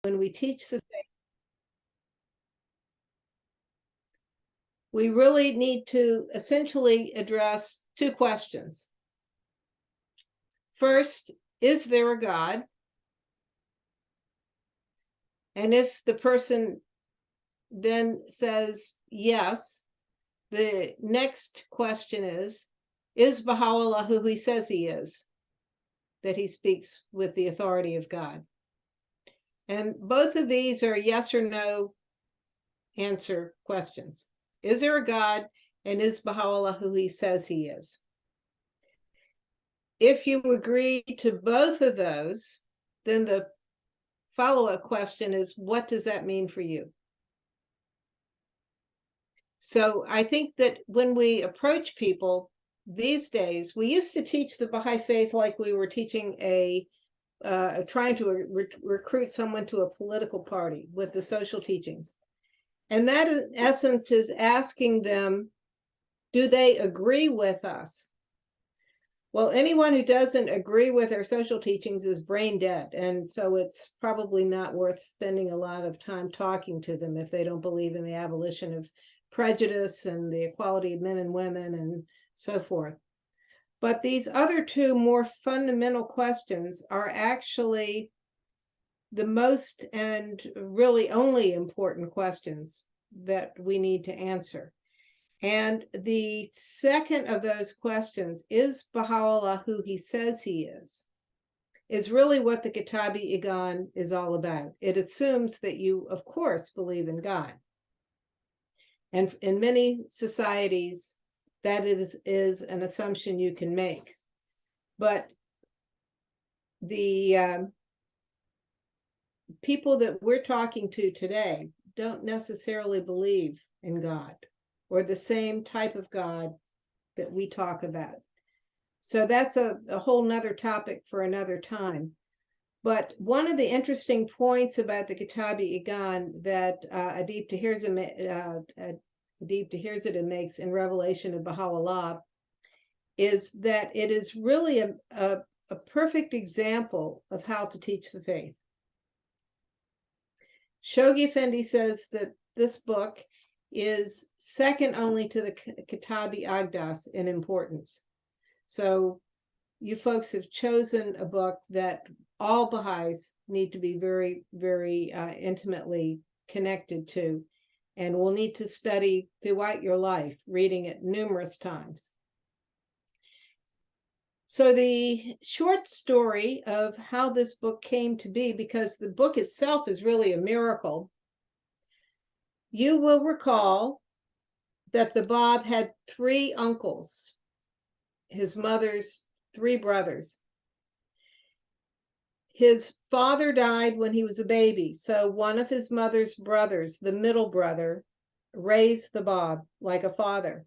when we teach the faith, we really need to essentially address two questions. First, is there a God? And if the person then says yes, the next question is Baha'u'llah who he says he is, that he speaks with the authority of God? And both of these are yes or no answer questions. Is there a God, and is Baha'u'llah who he says he is? If you agree to both of those, then the follow-up question is, what does that mean for you? So I think that when we approach people these days, we used to teach the Baha'i faith like we were teaching trying to recruit someone to a political party with the social teachings. And that in essence is asking them, do they agree with us? Well, anyone who doesn't agree with our social teachings is brain dead. And so it's probably not worth spending a lot of time talking to them if they don't believe in the abolition of prejudice and the equality of men and women and so forth. But these other two more fundamental questions are actually the most and really only important questions that we need to answer. And the second of those questions, is Baha'u'llah who he says he is really what the Kitáb-i-Íqán is all about. It assumes that you, of course, believe in God. And in many societies, that is an assumption you can make. But the people that we're talking to today don't necessarily believe in God, or the same type of God that we talk about. So that's a whole nother topic for another time. But one of the interesting points about the Kitáb-i-Íqán that Adib Taherzadeh makes in Revelation of Baha'u'llah is that it is really a perfect example of how to teach the faith. Shoghi Effendi says that this book is second only to the Kitab-i-Aqdas in importance. So you folks have chosen a book that all Baha'is need to be very, very intimately connected to, and will need to study throughout your life, reading it numerous times. So the short story of how this book came to be, because the book itself is really a miracle, you will recall that the Bab had 3 uncles, his mother's 3 brothers. His father died when he was a baby, so one of his mother's brothers, the middle brother, raised the Bab like a father.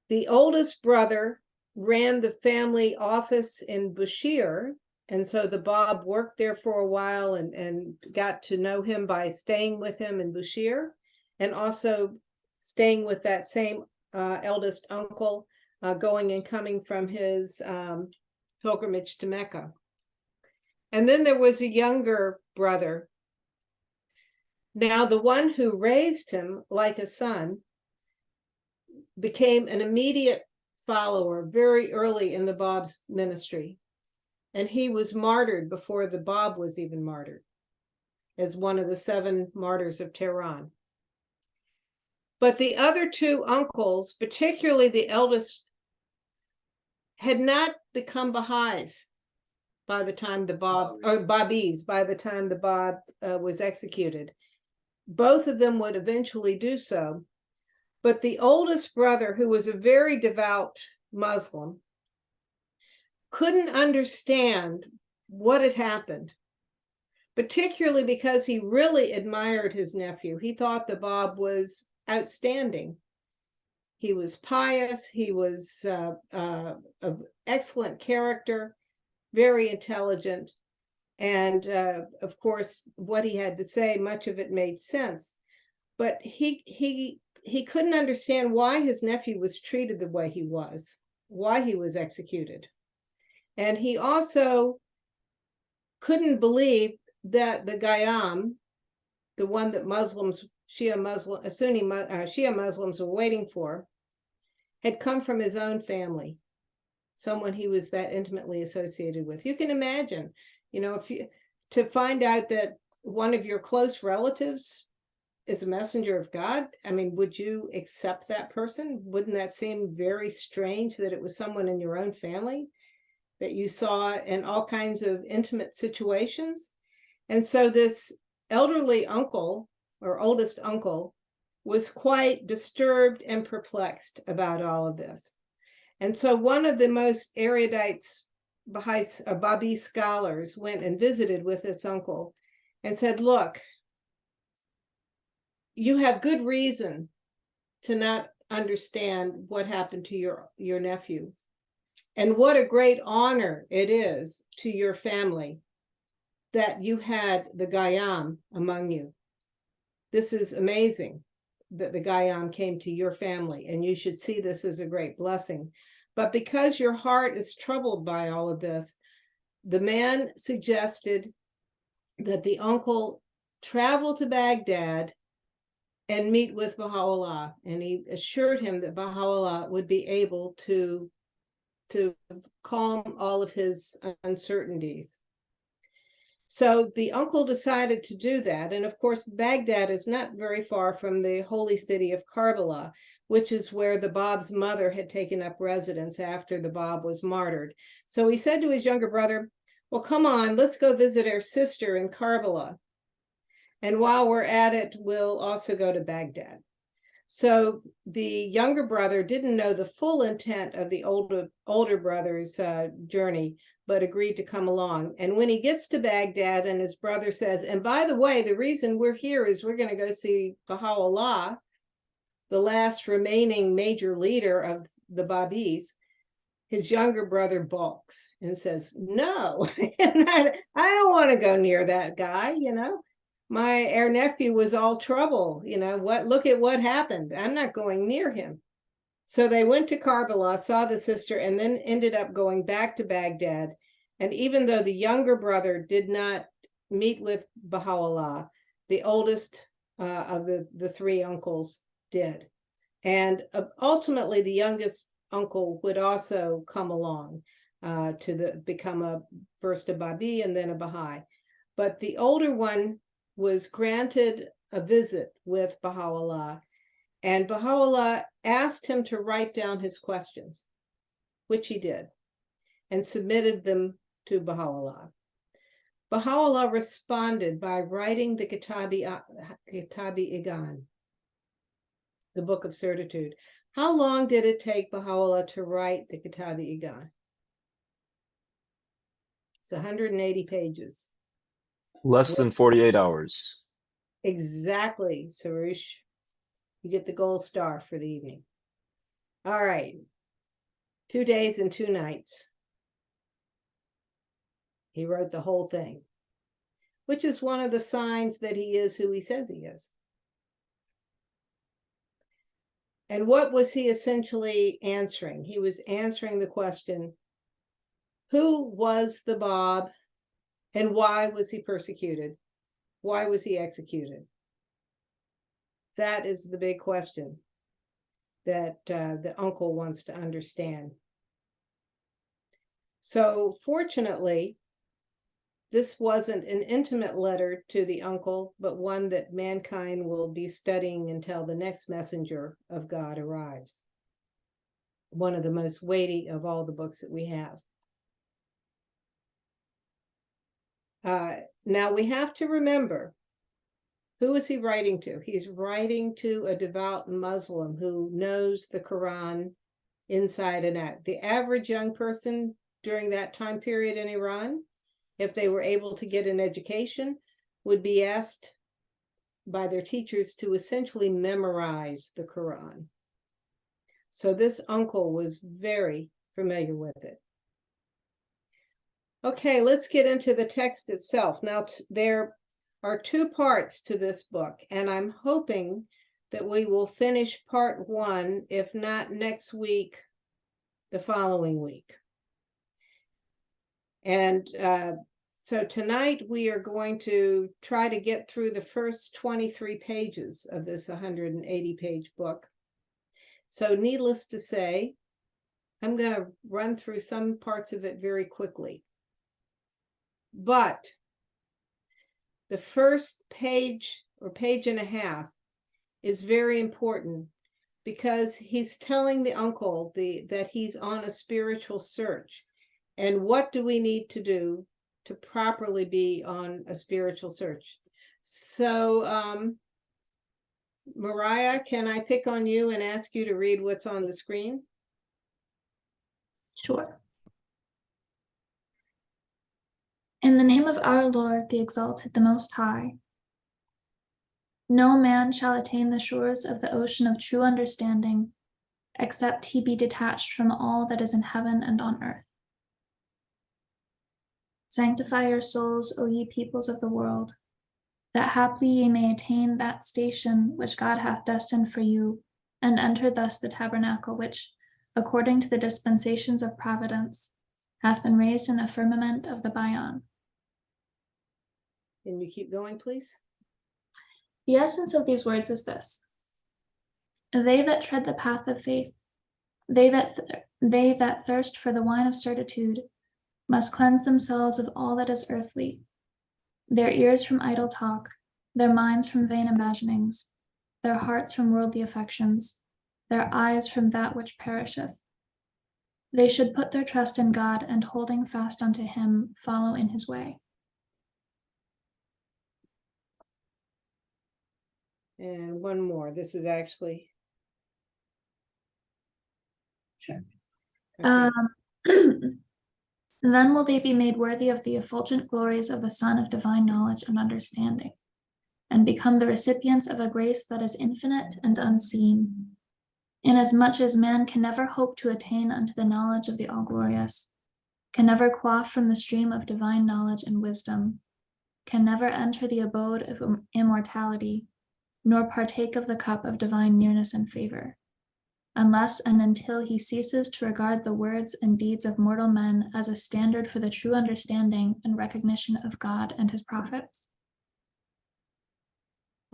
The oldest brother ran the family office in Bushire, and so the Bab worked there for a while and got to know him by staying with him in Bushire, and also staying with that same eldest uncle, going and coming from his pilgrimage to Mecca. And then there was a younger brother. Now, the one who raised him like a son became an immediate follower very early in the Bab's ministry. And he was martyred before the Bab was even martyred, as one of the 7 martyrs of Tehran. But the other 2 uncles, particularly the eldest, had not become Baha'is by the time the Bab, or Babis, by the time the Bab was executed. Both of them would eventually do so. But the oldest brother, who was a very devout Muslim, couldn't understand what had happened, particularly because he really admired his nephew. He thought the Bab was outstanding. He was pious, he was of excellent character, very intelligent, and of course, what he had to say, much of it made sense. But he couldn't understand why his nephew was treated the way he was, why he was executed. And he also couldn't believe that the Gayyam, the one that Shia Muslims were waiting for, had come from his own family, someone he was that intimately associated with. You can imagine, to find out that one of your close relatives is a messenger of God. I mean, would you accept that person? Wouldn't that seem very strange that it was someone in your own family that you saw in all kinds of intimate situations? And so this elderly uncle, or oldest uncle, was quite disturbed and perplexed about all of this. And so one of the most erudite Babi scholars went and visited with this uncle and said, look, you have good reason to not understand what happened to your nephew. And what a great honor it is to your family that you had the Gayyam among you. This is amazing that the Gayyam came to your family, and you should see this as a great blessing. But because your heart is troubled by all of this, the man suggested that the uncle travel to Baghdad and meet with Baha'u'llah. And he assured him that Baha'u'llah would be able to calm all of his uncertainties. So the uncle decided to do that. And of course, Baghdad is not very far from the holy city of Karbala, which is where the Bab's mother had taken up residence after the Bab was martyred. So he said to his younger brother, well, come on, let's go visit our sister in Karbala. And while we're at it, we'll also go to Baghdad. So the younger brother didn't know the full intent of the older brother's journey, but agreed to come along. And when he gets to Baghdad, and his brother says, and by the way, the reason we're here is we're going to go see Baha'u'llah, the last remaining major leader of the Babis, his younger brother balks and says, no, I don't want to go near that guy, our nephew was all trouble, look at what happened. I'm not going near him. So they went to Karbala, saw the sister, and then ended up going back to Baghdad. And even though the younger brother did not meet with Baha'u'llah, the oldest of the three uncles did. And ultimately, the youngest uncle would also come along to become first a Babi and then a Baha'i. But the older one was granted a visit with Baha'u'llah, and Baha'u'llah asked him to write down his questions, which he did, and submitted them to Baha'u'llah. Baha'u'llah responded by writing the Kitab-i-Íqan, the Book of Certitude. How long did it take Baha'u'llah to write the Kitab-i-Íqan? It's 180 pages. Less than 48 hours. Exactly, Sarush. You get the gold star for the evening. All right. 2 days and 2 nights. He wrote the whole thing, which is one of the signs that he is who he says he is. And what was he essentially answering? He was answering the question, who was the Bab and why was he persecuted? Why was he executed? That is the big question that the uncle wants to understand. So fortunately, this wasn't an intimate letter to the uncle, but one that mankind will be studying until the next messenger of God arrives. One of the most weighty of all the books that we have. Now we have to remember, who is he writing to? He's writing to a devout Muslim who knows the Quran inside and out. The average young person during that time period in Iran, if they were able to get an education, would be asked by their teachers to essentially memorize the Quran. So this uncle was very familiar with it. Okay, let's get into the text itself. Now, there are 2 parts to this book, and I'm hoping that we will finish part 1, if not next week, the following week. And So tonight we are going to try to get through the first 23 pages of this 180-page book. So needless to say, I'm going to run through some parts of it very quickly. But the first page or page and a half is very important because he's telling the uncle that he's on a spiritual search. And what do we need to do to properly be on a spiritual search? So, Mariah, can I pick on you and ask you to read what's on the screen? Sure. In the name of our Lord, the exalted, the Most High, no man shall attain the shores of the ocean of true understanding, except he be detached from all that is in heaven and on earth. Sanctify your souls, O ye peoples of the world, that haply ye may attain that station which God hath destined for you, and enter thus the tabernacle which, according to the dispensations of providence, hath been raised in the firmament of the Bayan. Can you keep going, please? The essence of these words is this: they that tread the path of faith, they that thirst for the wine of certitude, must cleanse themselves of all that is earthly, their ears from idle talk, their minds from vain imaginings, their hearts from worldly affections, their eyes from that which perisheth. They should put their trust in God, and holding fast unto him, follow in his way. And one more. This is actually. Sure. Okay. Then will they be made worthy of the effulgent glories of the Son of divine knowledge and understanding, and become the recipients of a grace that is infinite and unseen, inasmuch as man can never hope to attain unto the knowledge of the All-Glorious, can never quaff from the stream of divine knowledge and wisdom, can never enter the abode of immortality, nor partake of the cup of divine nearness and favor, unless and until he ceases to regard the words and deeds of mortal men as a standard for the true understanding and recognition of God and his prophets.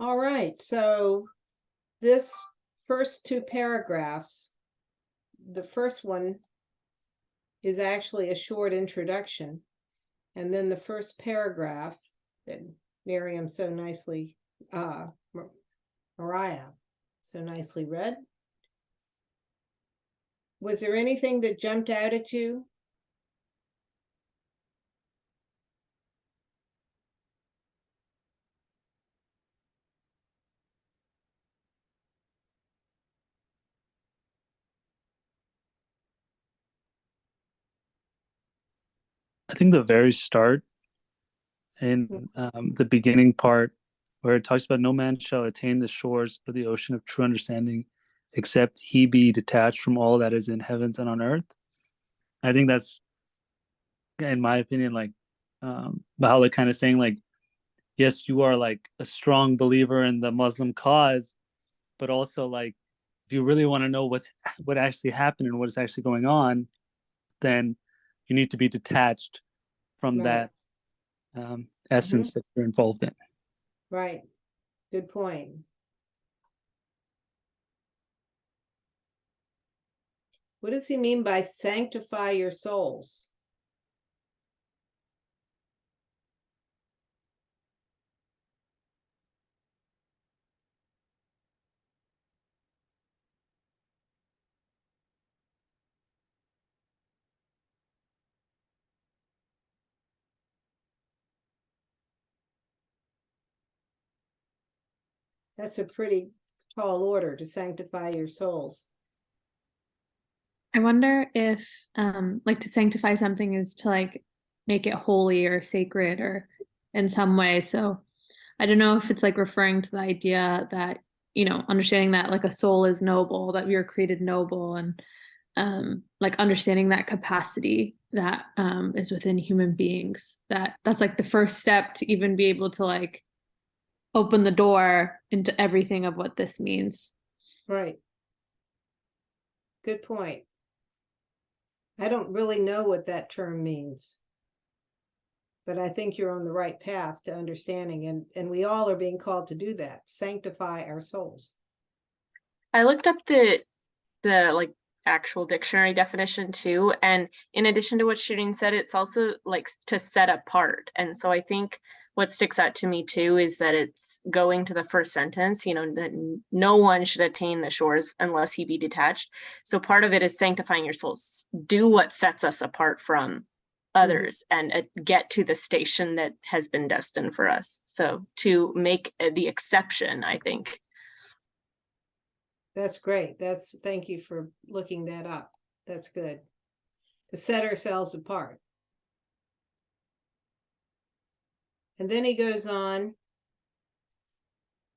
All right. So this first two paragraphs, the first one is actually a short introduction. And then the first paragraph that Miriam so nicely, Mariah so nicely read. Was there anything that jumped out at you? I think the very start in the beginning part where it talks about no man shall attain the shores of the ocean of true understanding except he be detached from all that is in heavens and on earth. I think that's, in my opinion, like Baha'u'llah kind of saying like, yes, you are like a strong believer in the Muslim cause, but also like if you really want to know what actually happened and what is actually going on, then you need to be detached from Right. that essence that you're involved in. Right. Good point. What does he mean by sanctify your souls? That's a pretty tall order, to sanctify your souls. I wonder if like to sanctify something is to like make it holy or sacred or in some way. So I don't know if it's like referring to the idea that, you know, understanding that like a soul is noble, that we are created noble, and like understanding that capacity that is within human beings, that's like the first step to even be able to like open the door into everything of what this means. Right. Good point. I don't really know what that term means. But I think you're on the right path to understanding, and we all are being called to do that, sanctify our souls. I looked up the like actual dictionary definition too, and in addition to what Shooting said, it's also like to set apart. And so I think what sticks out to me too is that it's going to the first sentence, you know, that no one should attain the shores unless he be detached. So part of it is sanctifying your souls, do what sets us apart from others and get to the station that has been destined for us. So to make the exception, I think. That's great. Thank you for looking that up. That's good. To set ourselves apart. And then he goes on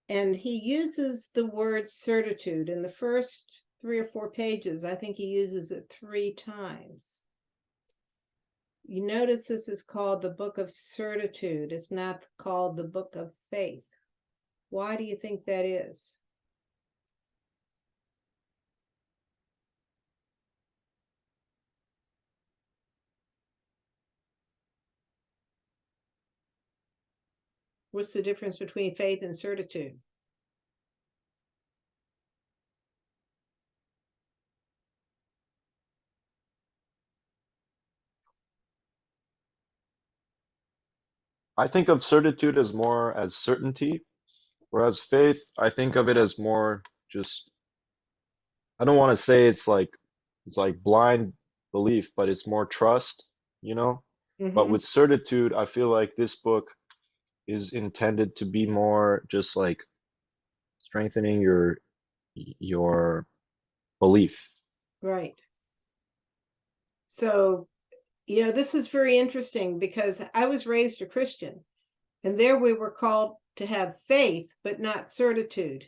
and he uses the word certitude in the first 3 or 4 pages. I think he uses it 3 times. You notice this is called the Book of Certitude. It's not called the Book of Faith. Why do you think that is? What's the difference between faith and certitude? I think of certitude as more as certainty, whereas faith, I think of it as more just, I don't want to say it's like blind belief, but it's more trust, you know? But with certitude, I feel like this book is intended to be more just like strengthening your belief. Right. So, you know, this is very interesting because I was raised a Christian, and there we were called to have faith, but not certitude.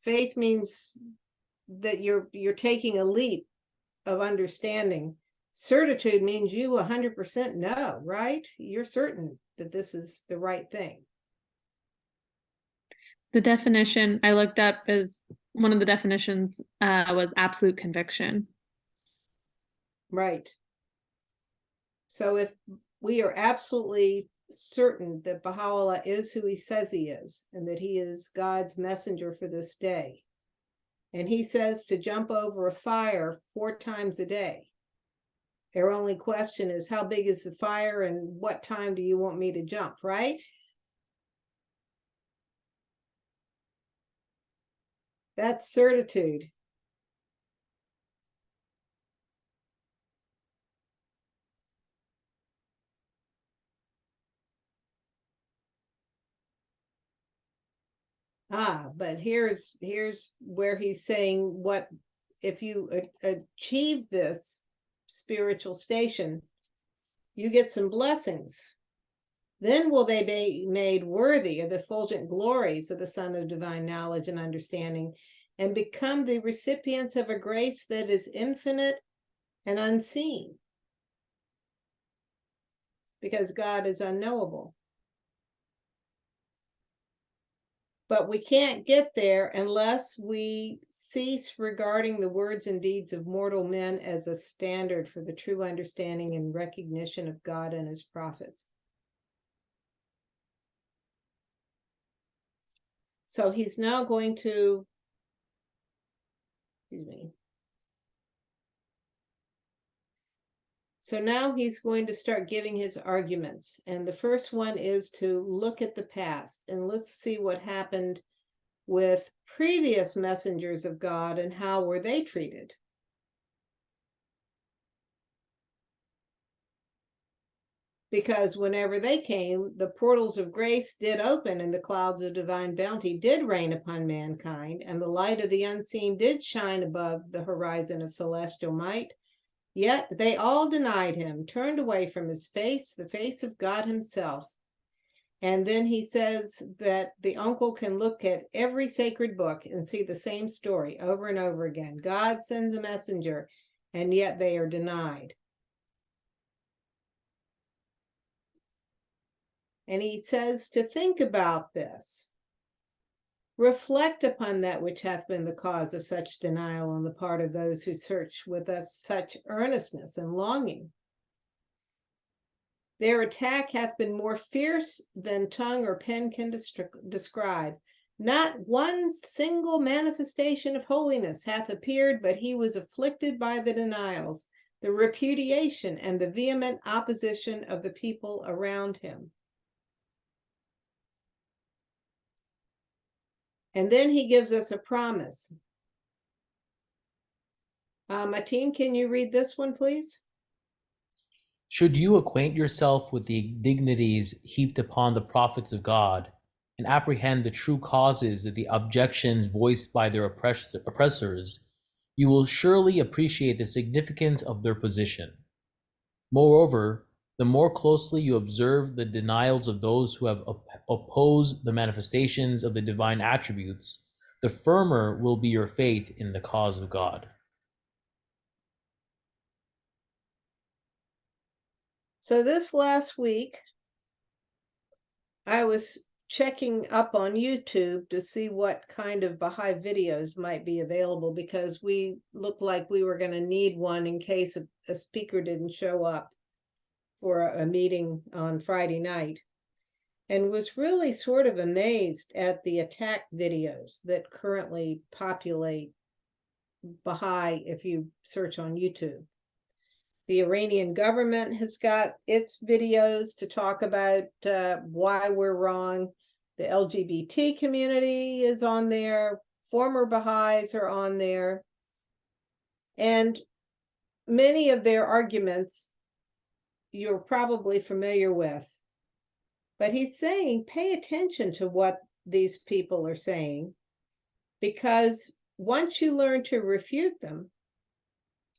Faith means that you're taking a leap of understanding. Certitude means you 100% know, right? You're certain that this is the right thing. The definition I looked up is one of the definitions was absolute conviction. Right. So if we are absolutely certain that Baha'u'llah is who he says he is, and that he is God's messenger for this day, and he says to jump over a fire 4 times a day, our only question is, how big is the fire and what time do you want me to jump, right? That's certitude. But here's where he's saying, what if you achieve this spiritual station, you get some blessings. Then will they be made worthy of the effulgent glories of the Son of Divine Knowledge and Understanding, and become the recipients of a grace that is infinite and unseen, because God is unknowable. But we can't get there unless we cease regarding the words and deeds of mortal men as a standard for the true understanding and recognition of God and his prophets. So he's now going to, excuse me. So now he's going to start giving his arguments. And the first one is to look at the past and let's see what happened with previous messengers of God and how were they treated. Because whenever they came, the portals of grace did open and the clouds of divine bounty did rain upon mankind, and the light of the unseen did shine above the horizon of celestial might. Yet they all denied him, turned away from his face, the face of God himself. And then he says that the uncle can look at every sacred book and see the same story over and over again. God sends a messenger, and yet they are denied. And he says to think about this. Reflect upon that which hath been the cause of such denial on the part of those who search with us such earnestness and longing. Their attack hath been more fierce than tongue or pen can describe. Not one single manifestation of holiness hath appeared, but he was afflicted by the denials, the repudiation, and the vehement opposition of the people around him. And then he gives us a promise. Mateen, can you read this one, please? Should you acquaint yourself with the dignities heaped upon the prophets of God, and apprehend the true causes of the objections voiced by their oppressors, you will surely appreciate the significance of their position. Moreover, the more closely you observe the denials of those who have opposed the manifestations of the divine attributes, the firmer will be your faith in the cause of God. So this last week, I was checking up on YouTube to see what kind of Baha'i videos might be available, because we looked like we were going to need one in case a speaker didn't show up for a meeting on Friday night, and was really sort of amazed at the attack videos that currently populate Baha'i if you search on YouTube. The Iranian government has got its videos to talk about why we're wrong. The LGBT community is on there. Former Baha'is are on there. And many of their arguments you're probably familiar with. But he's saying, pay attention to what these people are saying, because once you learn to refute them,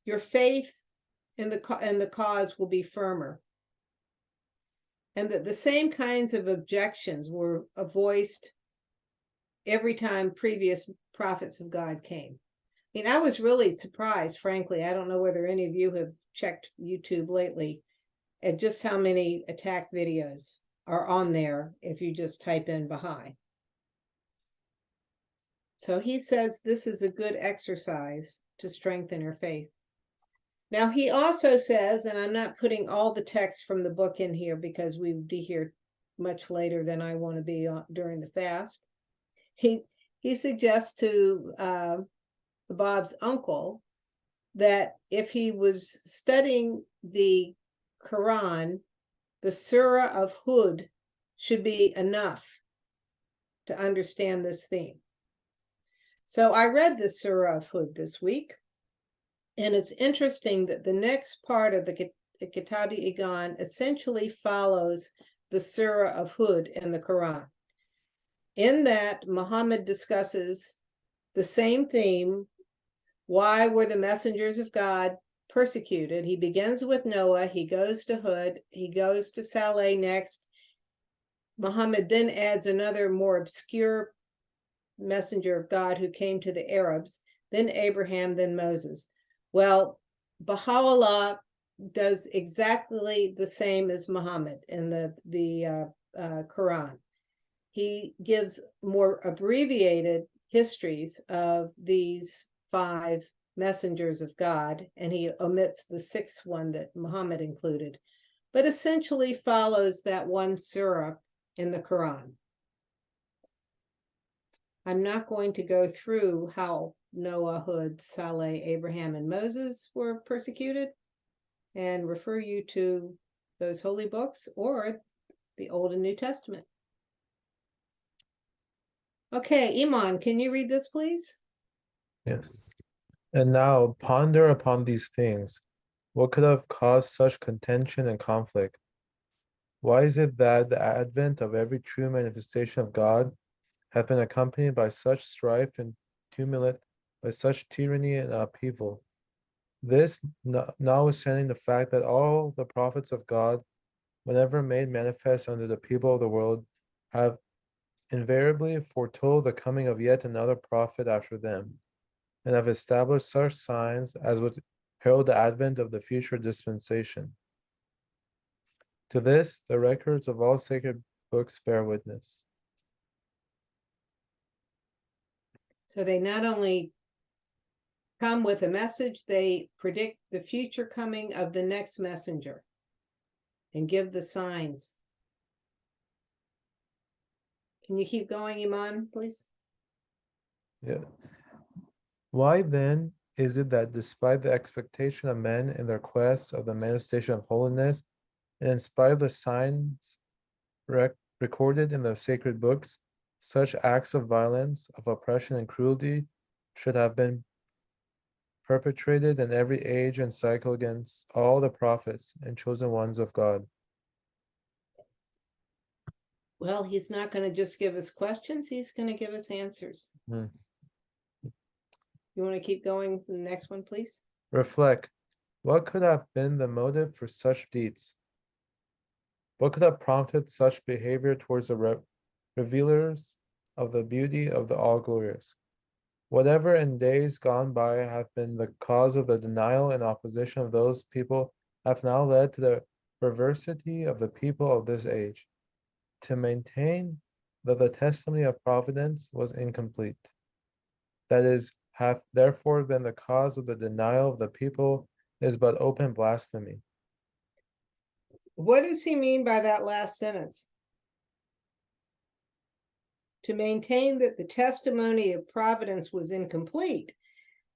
your faith in the cause will be firmer. And that the same kinds of objections were voiced every time previous prophets of God came. I mean, I was really surprised, frankly. I don't know whether any of you have checked YouTube lately at just how many attack videos are on there if you just type in Baha'i. So he says this is a good exercise to strengthen your faith. Now, he also says, and I'm not putting all the text from the book in here because we would be here much later than I want to be during the fast. He suggests to Bob's uncle that if he was studying the Quran, the Surah of Hud should be enough to understand this theme. So I read the Surah of Hud this week. And it's interesting that the next part of the Kitáb-i-Íqán essentially follows the Surah of Hud in the Quran. In that, Muhammad discusses the same theme. Why were the messengers of God persecuted? He begins with Noah, he goes to Hud, he goes to Saleh next. Muhammad then adds another more obscure messenger of God who came to the Arabs, then Abraham, then Moses. Well, Baha'u'llah does exactly the same as Muhammad in the Quran. He gives more abbreviated histories of these 5 messengers of God, and he omits the 6th one that Muhammad included, but essentially follows that one surah in the Quran. I'm not going to go through how Noah, Hud, Saleh, Abraham, and Moses were persecuted, and refer you to those holy books or the Old and New Testament. Okay, Iman, can you read this, please? Yes. And now ponder upon these things. What could have caused such contention and conflict? Why is it that the advent of every true manifestation of God hath been accompanied by such strife and tumult, by such tyranny and upheaval? This, notwithstanding the fact that all the prophets of God, whenever made manifest unto the people of the world, have invariably foretold the coming of yet another prophet after them, and have established such signs as would herald the advent of the future dispensation. To this, the records of all sacred books bear witness. So they not only come with a message, they predict the future coming of the next messenger. and give the signs. Can you keep going, Iman, please? Yeah. Why then is it that despite the expectation of men in their quest of the manifestation of holiness, and in spite of the signs recorded in the sacred books, such acts of violence, of oppression and cruelty should have been perpetrated in every age and cycle against all the prophets and chosen ones of God? Well, he's not going to just give us questions, he's going to give us answers. Hmm. You want to keep going to the next one, please? Reflect. What could have been the motive for such deeds? What could have prompted such behavior towards the revealers of the beauty of the all-glorious? Whatever in days gone by have been the cause of the denial and opposition of those people have now led to the perversity of the people of this age, to maintain that the testimony of providence was incomplete. That is, hath therefore been the cause of the denial of the people is but open blasphemy. What does he mean by that last sentence? To maintain that the testimony of providence was incomplete,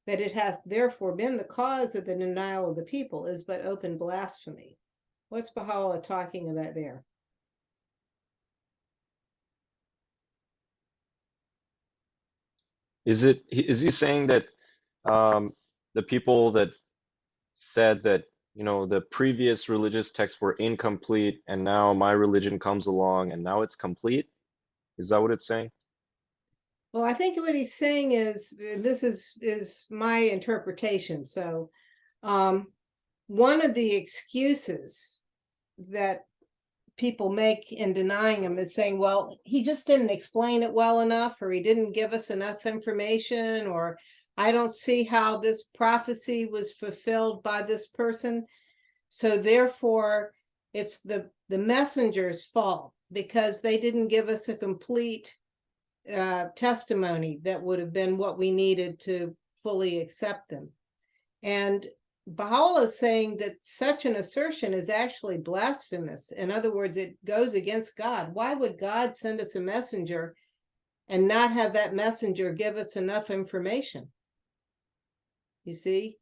that it hath therefore been the cause of the denial of the people, is but open blasphemy. What's Baha'u'llah talking about there? Is he saying that the people that said that, you know, the previous religious texts were incomplete and now my religion comes along and now it's complete? Is that what it's saying? Well, I think what he's saying is, this is my interpretation. So one of the excuses that people make in denying him is saying, well, he just didn't explain it well enough, or he didn't give us enough information, or I don't see how this prophecy was fulfilled by this person. So therefore, it's the messenger's fault because they didn't give us a complete testimony that would have been what we needed to fully accept them. And Baha'u'llah is saying that such an assertion is actually blasphemous. In other words, it goes against God. Why would God send us a messenger and not have that messenger give us enough information? You see,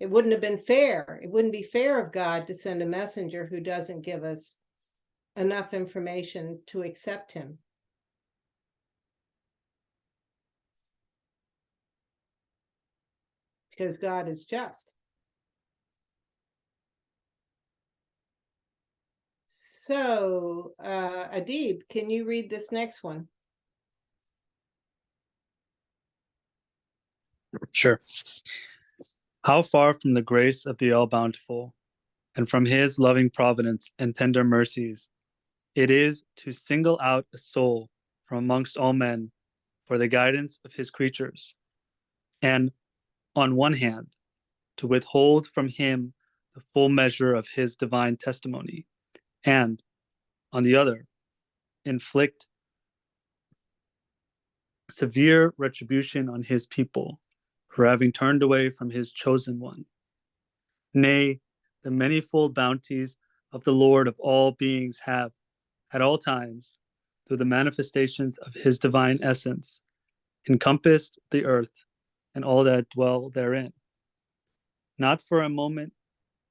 it wouldn't have been fair. It wouldn't be fair of God to send a messenger who doesn't give us enough information to accept him. Because God is just. So, Adib, can you read this next one? Sure. How far from the grace of the All-Bountiful, and from his loving providence and tender mercies, it is to single out a soul from amongst all men for the guidance of his creatures, and on one hand, to withhold from him the full measure of his divine testimony, and on the other, inflict severe retribution on his people for having turned away from his chosen one. Nay, the manifold bounties of the Lord of all beings have, at all times, through the manifestations of his divine essence, encompassed the earth and all that dwell therein. Not for a moment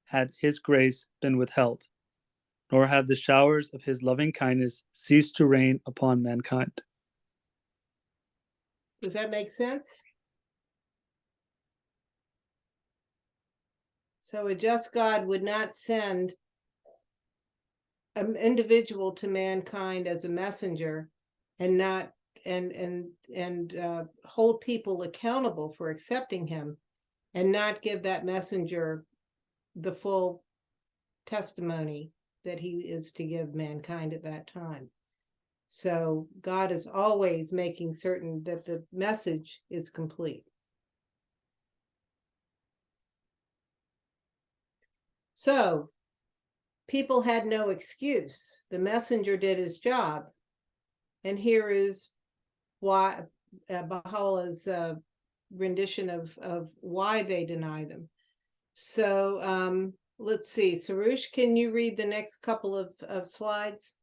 had his grace been withheld, nor have the showers of his loving kindness ceased to rain upon mankind. Does that make sense? So a just God would not send an individual to mankind as a messenger and not hold people accountable for accepting him and not give that messenger the full testimony that he is to give mankind at that time. So God is always making certain that the message is complete. So people had no excuse. The messenger did his job. And here is why Baha'u'llah's rendition of why they deny them. So let's see, Sarush, can you read the next couple of slides?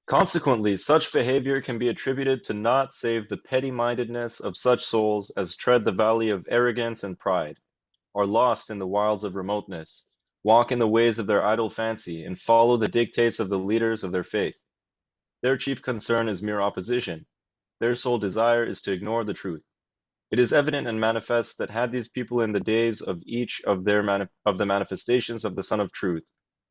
Consequently, such behavior can be attributed to naught save the petty-mindedness of such souls as tread the valley of arrogance and pride, are lost in the wilds of remoteness, walk in the ways of their idle fancy, and follow the dictates of the leaders of their faith. Their chief concern is mere opposition. Their sole desire is to ignore the truth. It is evident and manifest that had these people in the days of each of the manifestations of the Son of Truth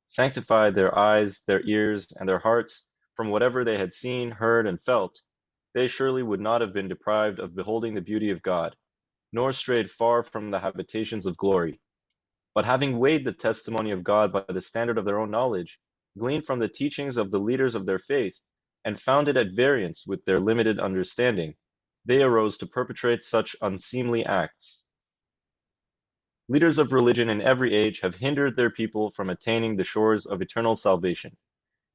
sanctified their eyes, their ears, and their hearts from whatever they had seen, heard, and felt, they surely would not have been deprived of beholding the beauty of God, nor strayed far from the habitations of glory. But having weighed the testimony of God by the standard of their own knowledge, gleaned from the teachings of the leaders of their faith, and found it at variance with their limited understanding, they arose to perpetrate such unseemly acts. Leaders of religion in every age have hindered their people from attaining the shores of eternal salvation,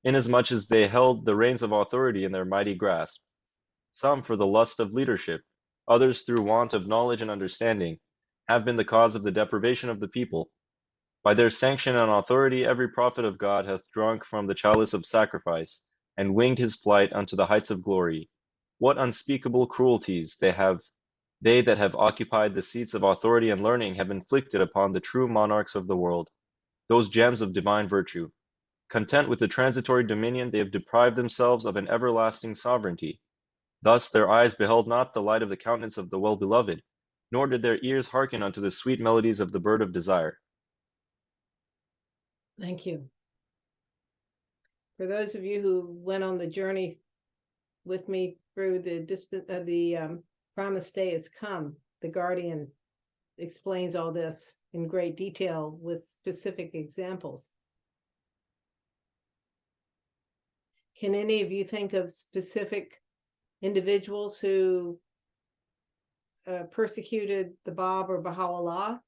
inasmuch as they held the reins of authority in their mighty grasp, some for the lust of leadership, others through want of knowledge and understanding, have been the cause of the deprivation of the people. By their sanction and authority every prophet of God hath drunk from the chalice of sacrifice, and winged his flight unto the heights of glory. What unspeakable cruelties they that have occupied the seats of authority and learning have inflicted upon the true monarchs of the world, those gems of divine virtue. Content with the transitory dominion, they have deprived themselves of an everlasting sovereignty. Thus their eyes beheld not the light of the countenance of the well-beloved, nor did their ears hearken unto the sweet melodies of the bird of desire. Thank you. For those of you who went on the journey with me through the promised day has come, the Guardian explains all this in great detail with specific examples. Can any of you think of specific individuals who persecuted the Bab or Baha'u'llah?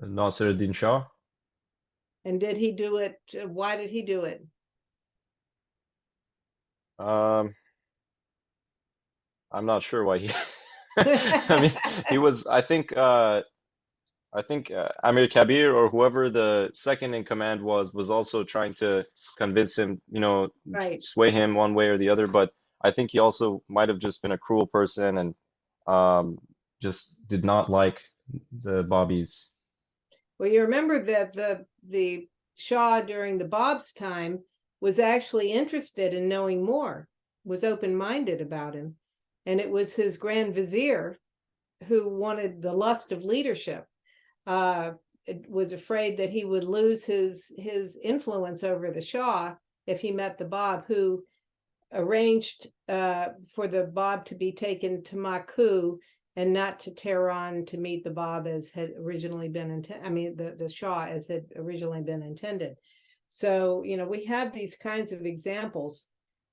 Nasruddin Shah? And did he do it? Why did he do it? I'm not sure why he. I mean, he was. I think Amir Kabir or whoever the second in command was also trying to convince him, Right. sway him one way or the other. But I think he also might have just been a cruel person and just did not like the Babis. Well, you remember that the Shah during the Bab's time was actually interested in knowing more, was open-minded about him. And it was his Grand Vizier who wanted the lust of leadership, was afraid that he would lose his influence over the Shah if he met the Bab, who arranged for the Bab to be taken to Maku and not to Tehran to meet the Bab as had originally been intended. I mean, the Shah as had originally been intended. So, we have these kinds of examples,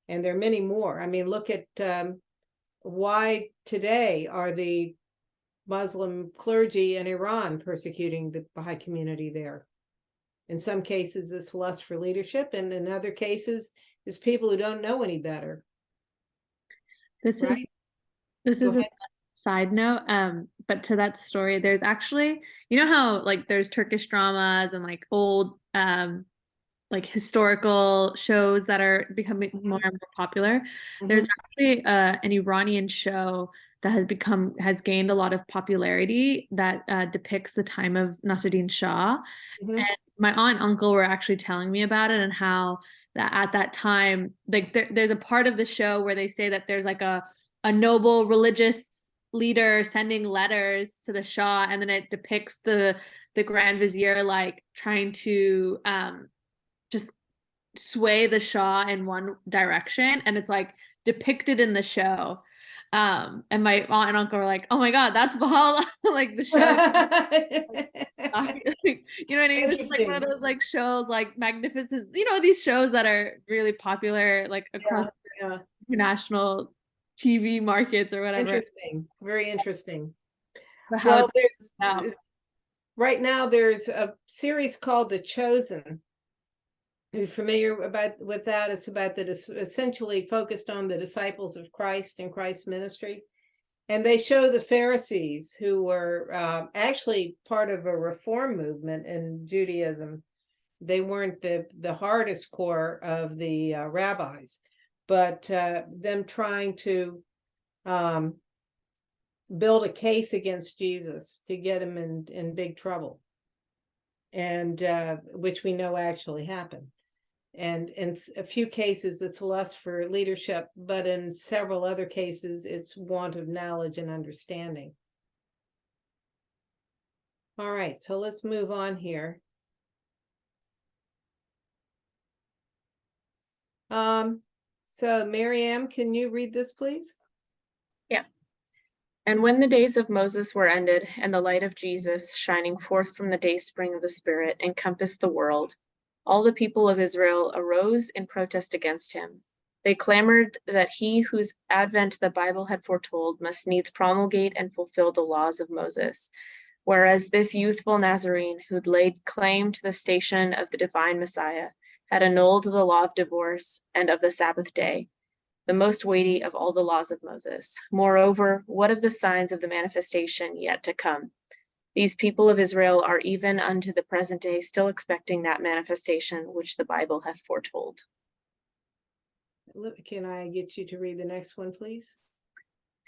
and there are many more. I mean, look at why today are the Muslim clergy in Iran persecuting the Baha'i community there. In some cases, it's lust for leadership, and in other cases, it's people who don't know any better. This Right? is Go a side note, but to that story, there's actually, how like there's Turkish dramas and like old like historical shows that are becoming more and more popular. There's actually an Iranian show that has gained a lot of popularity that depicts the time of Nasruddin Shah. And my aunt and uncle were actually telling me about it and how that at that time, like there's a part of the show where they say that there's like a noble religious leader sending letters to the Shah, and then it depicts the Grand Vizier like trying to just sway the Shah in one direction, and it's like depicted in the show. And my aunt and uncle were like, "Oh my God, that's Valhalla!" Like the show. You know what I mean? It's like one of those like shows, like Magnificent. These shows that are really popular, like across international TV markets or whatever. Interesting, very interesting. Well, right now there's a series called The Chosen, Are you familiar with that? It's about essentially focused on the disciples of Christ and Christ's ministry. And they show the Pharisees, who were actually part of a reform movement in Judaism. They weren't the hardest core of the rabbis, but them trying to build a case against Jesus to get him in big trouble, and which we know actually happened. And in a few cases, it's lust for leadership, but in several other cases, it's want of knowledge and understanding. All right, so let's move on here. So Miriam, can you read this, please? Yeah. And when the days of Moses were ended, and the light of Jesus, shining forth from the dayspring of the Spirit, encompassed the world, all the people of Israel arose in protest against him. They clamored that he whose advent the Bible had foretold must needs promulgate and fulfill the laws of Moses, whereas this youthful Nazarene, who'd laid claim to the station of the divine Messiah, had annulled the law of divorce and of the Sabbath day, the most weighty of all the laws of Moses. Moreover, what of the signs of the manifestation yet to come? These people of Israel are even unto the present day still expecting that manifestation which the Bible hath foretold. Can I get you to read the next one, please?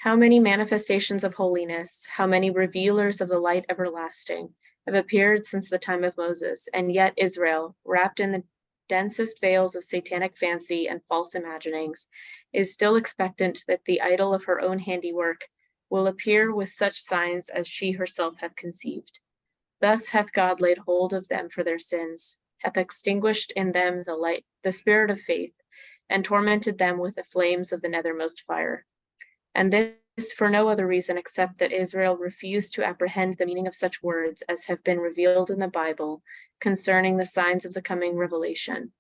How many manifestations of holiness, how many revealers of the light everlasting have appeared since the time of Moses, and yet Israel, wrapped in the densest veils of satanic fancy and false imaginings, is still expectant that the idol of her own handiwork will appear with such signs as she herself hath conceived. Thus hath God laid hold of them for their sins, hath extinguished in them the light, the spirit of faith, and tormented them with the flames of the nethermost fire. And this for no other reason except that Israel refused to apprehend the meaning of such words as have been revealed in the Bible concerning the signs of the coming revelation.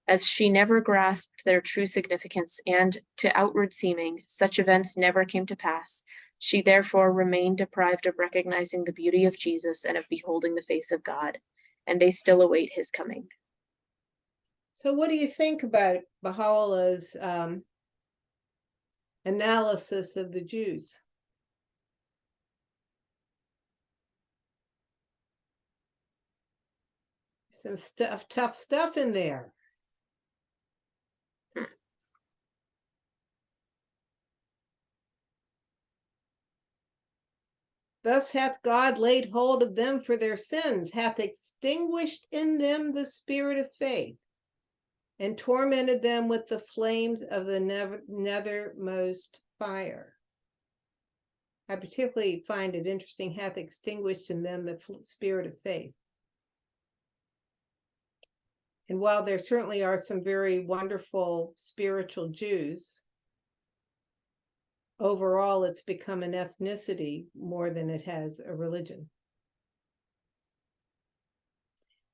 As she never grasped their true significance, and to outward seeming, such events never came to pass, she therefore remained deprived of recognizing the beauty of Jesus and of beholding the face of God, and they still await his coming. So what do you think about Baha'u'llah's analysis of the Jews? Some tough stuff in there. Thus hath God laid hold of them for their sins, hath extinguished in them the spirit of faith, and tormented them with the flames of the nethermost fire. I particularly find it interesting, hath extinguished in them the spirit of faith. And while there certainly are some very wonderful spiritual Jews, overall it's become an ethnicity more than it has a religion.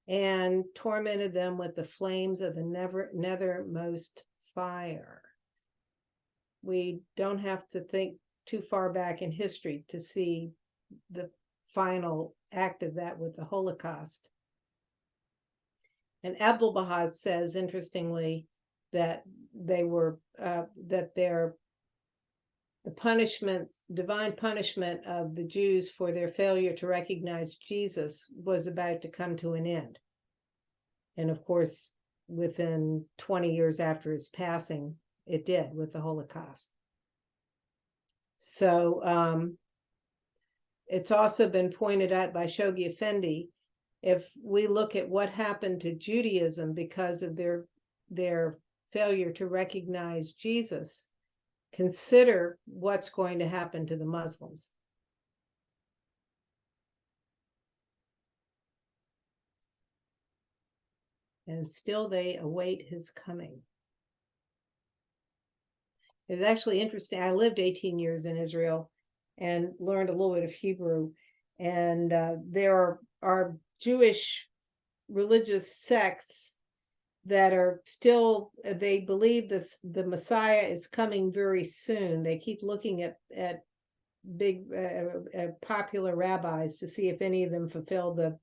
And tormented them with the flames of the nethermost fire. We don't have to think too far back in history to see the final act of that with the Holocaust. And Abdu'l-Baha says, interestingly, that they were the punishment, divine punishment of the Jews for their failure to recognize Jesus was about to come to an end. And of course, within 20 years after his passing, it did with the Holocaust. So it's also been pointed out by Shoghi Effendi, if we look at what happened to Judaism because of their failure to recognize Jesus, consider what's going to happen to the Muslims. And still they await his coming. It was actually interesting. I lived 18 years in Israel and learned a little bit of Hebrew. And there are Jewish religious sects that are still, they believe the Messiah is coming very soon. They keep looking at big popular rabbis to see if any of them fulfill the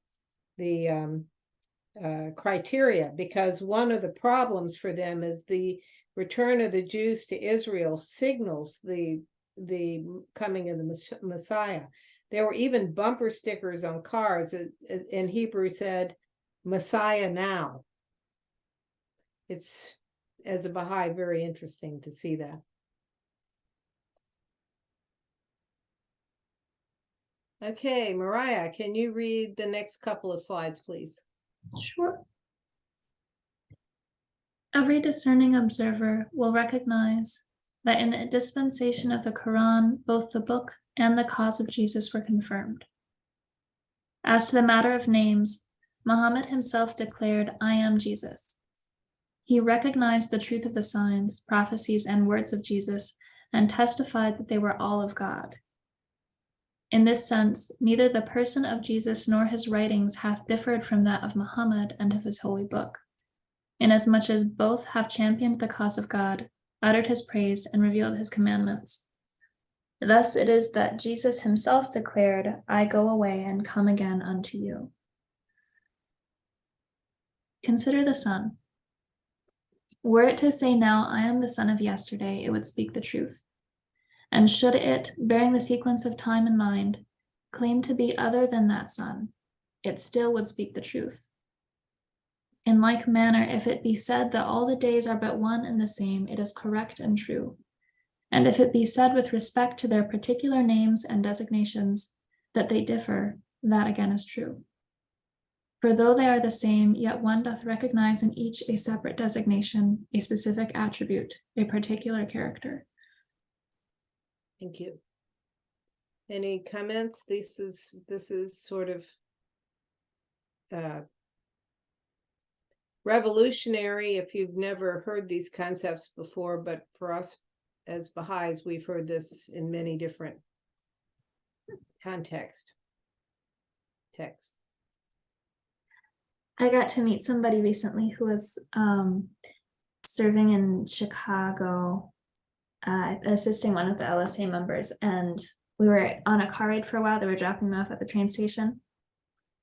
criteria, because one of the problems for them is the return of the Jews to Israel signals the coming of the Messiah. There were even bumper stickers on cars in Hebrew said, Messiah now. It's, as a Baha'i, very interesting to see that. Okay, Mariah, can you read the next couple of slides, please? Sure. Every discerning observer will recognize that in the dispensation of the Quran, both the book and the cause of Jesus were confirmed. As to the matter of names, Muhammad himself declared, I am Jesus. He recognized the truth of the signs, prophecies, and words of Jesus and testified that they were all of God. In this sense, neither the person of Jesus nor his writings hath differed from that of Muhammad and of his holy book, inasmuch as both have championed the cause of God, uttered his praise, and revealed his commandments. Thus it is that Jesus himself declared, I go away and come again unto you. Consider the sun. Were it to say now, I am the son of yesterday, it would speak the truth. And should it, bearing the sequence of time in mind, claim to be other than that sun, it still would speak the truth. In like manner, if it be said that all the days are but one and the same, it is correct and true. And if it be said with respect to their particular names and designations that they differ, that again is true. For though they are the same, yet one doth recognize in each a separate designation, a specific attribute, a particular character. Thank you. Any comments? This is sort of revolutionary if you've never heard these concepts before, but for us as Baha'is, we've heard this in many different texts. I got to meet somebody recently who was serving in Chicago, assisting one of the LSA members, and we were on a car ride for a while. They were dropping me off at the train station,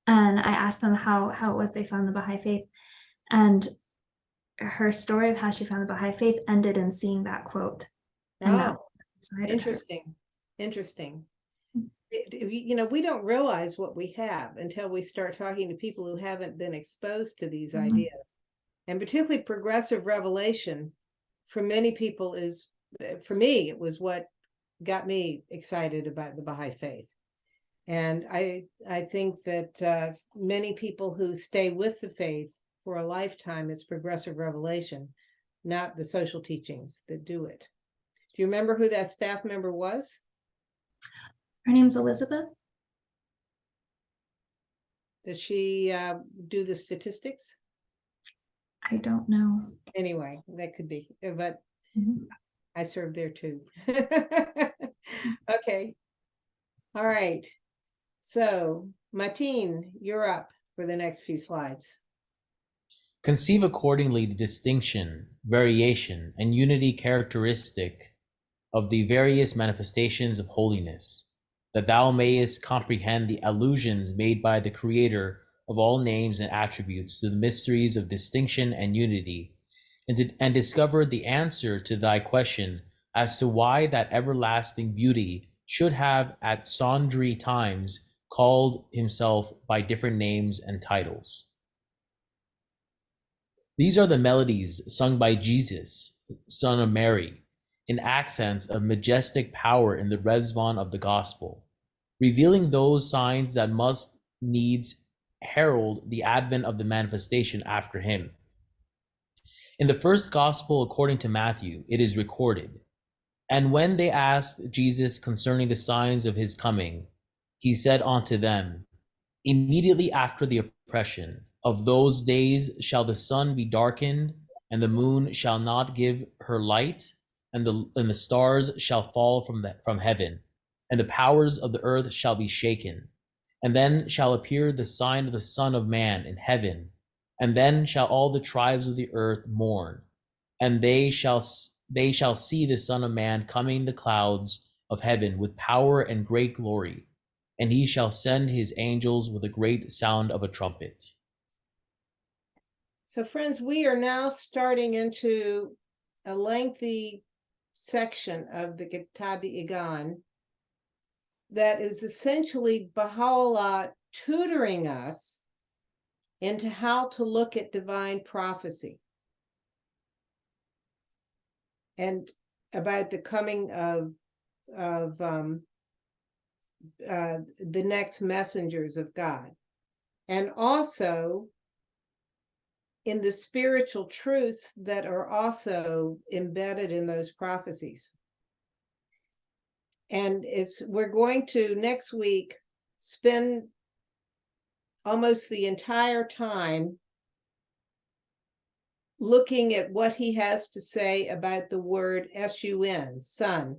and I asked them how it was they found the Baha'i faith, and her story of how she found the Baha'i faith ended in seeing that quote. Oh, interesting. You know, we don't realize what we have until we start talking to people who haven't been exposed to these ideas. And particularly progressive revelation, for many people is, for me, it was what got me excited about the Baha'i faith. And I think that many people who stay with the faith for a lifetime, it's progressive revelation, not the social teachings that do it. Do you remember who that staff member was? Her name's Elizabeth. Does she do the statistics? I don't know. Anyway, that could be, but I served there too. Okay. All right. So, Mateen, you're up for the next few slides. Conceive accordingly the distinction, variation, and unity characteristic of the various manifestations of holiness, that thou mayest comprehend the allusions made by the Creator of all names and attributes to the mysteries of distinction and unity, and discover the answer to thy question as to why that everlasting beauty should have at sundry times called himself by different names and titles. These are the melodies sung by Jesus, son of Mary, in accents of majestic power in the Rezvan of the gospel, revealing those signs that must needs herald the advent of the manifestation after him. In the first gospel according to Matthew, it is recorded, and when they asked Jesus concerning the signs of his coming, he said unto them, immediately after the oppression of those days shall the sun be darkened, and the moon shall not give her light, and the stars shall fall from heaven, and the powers of the earth shall be shaken. And then shall appear the sign of the Son of Man in heaven, and then shall all the tribes of the earth mourn, and they shall see the Son of Man coming in the clouds of heaven with power and great glory, and he shall send his angels with a great sound of a trumpet. So friends, we are now starting into a lengthy section of the Kitáb-i-Íqán that is essentially Baha'u'llah tutoring us into how to look at divine prophecy and about the coming of the next messengers of God, and also in the spiritual truths that are also embedded in those prophecies. And we're going to next week spend almost the entire time looking at what he has to say about the word S-U-N, son.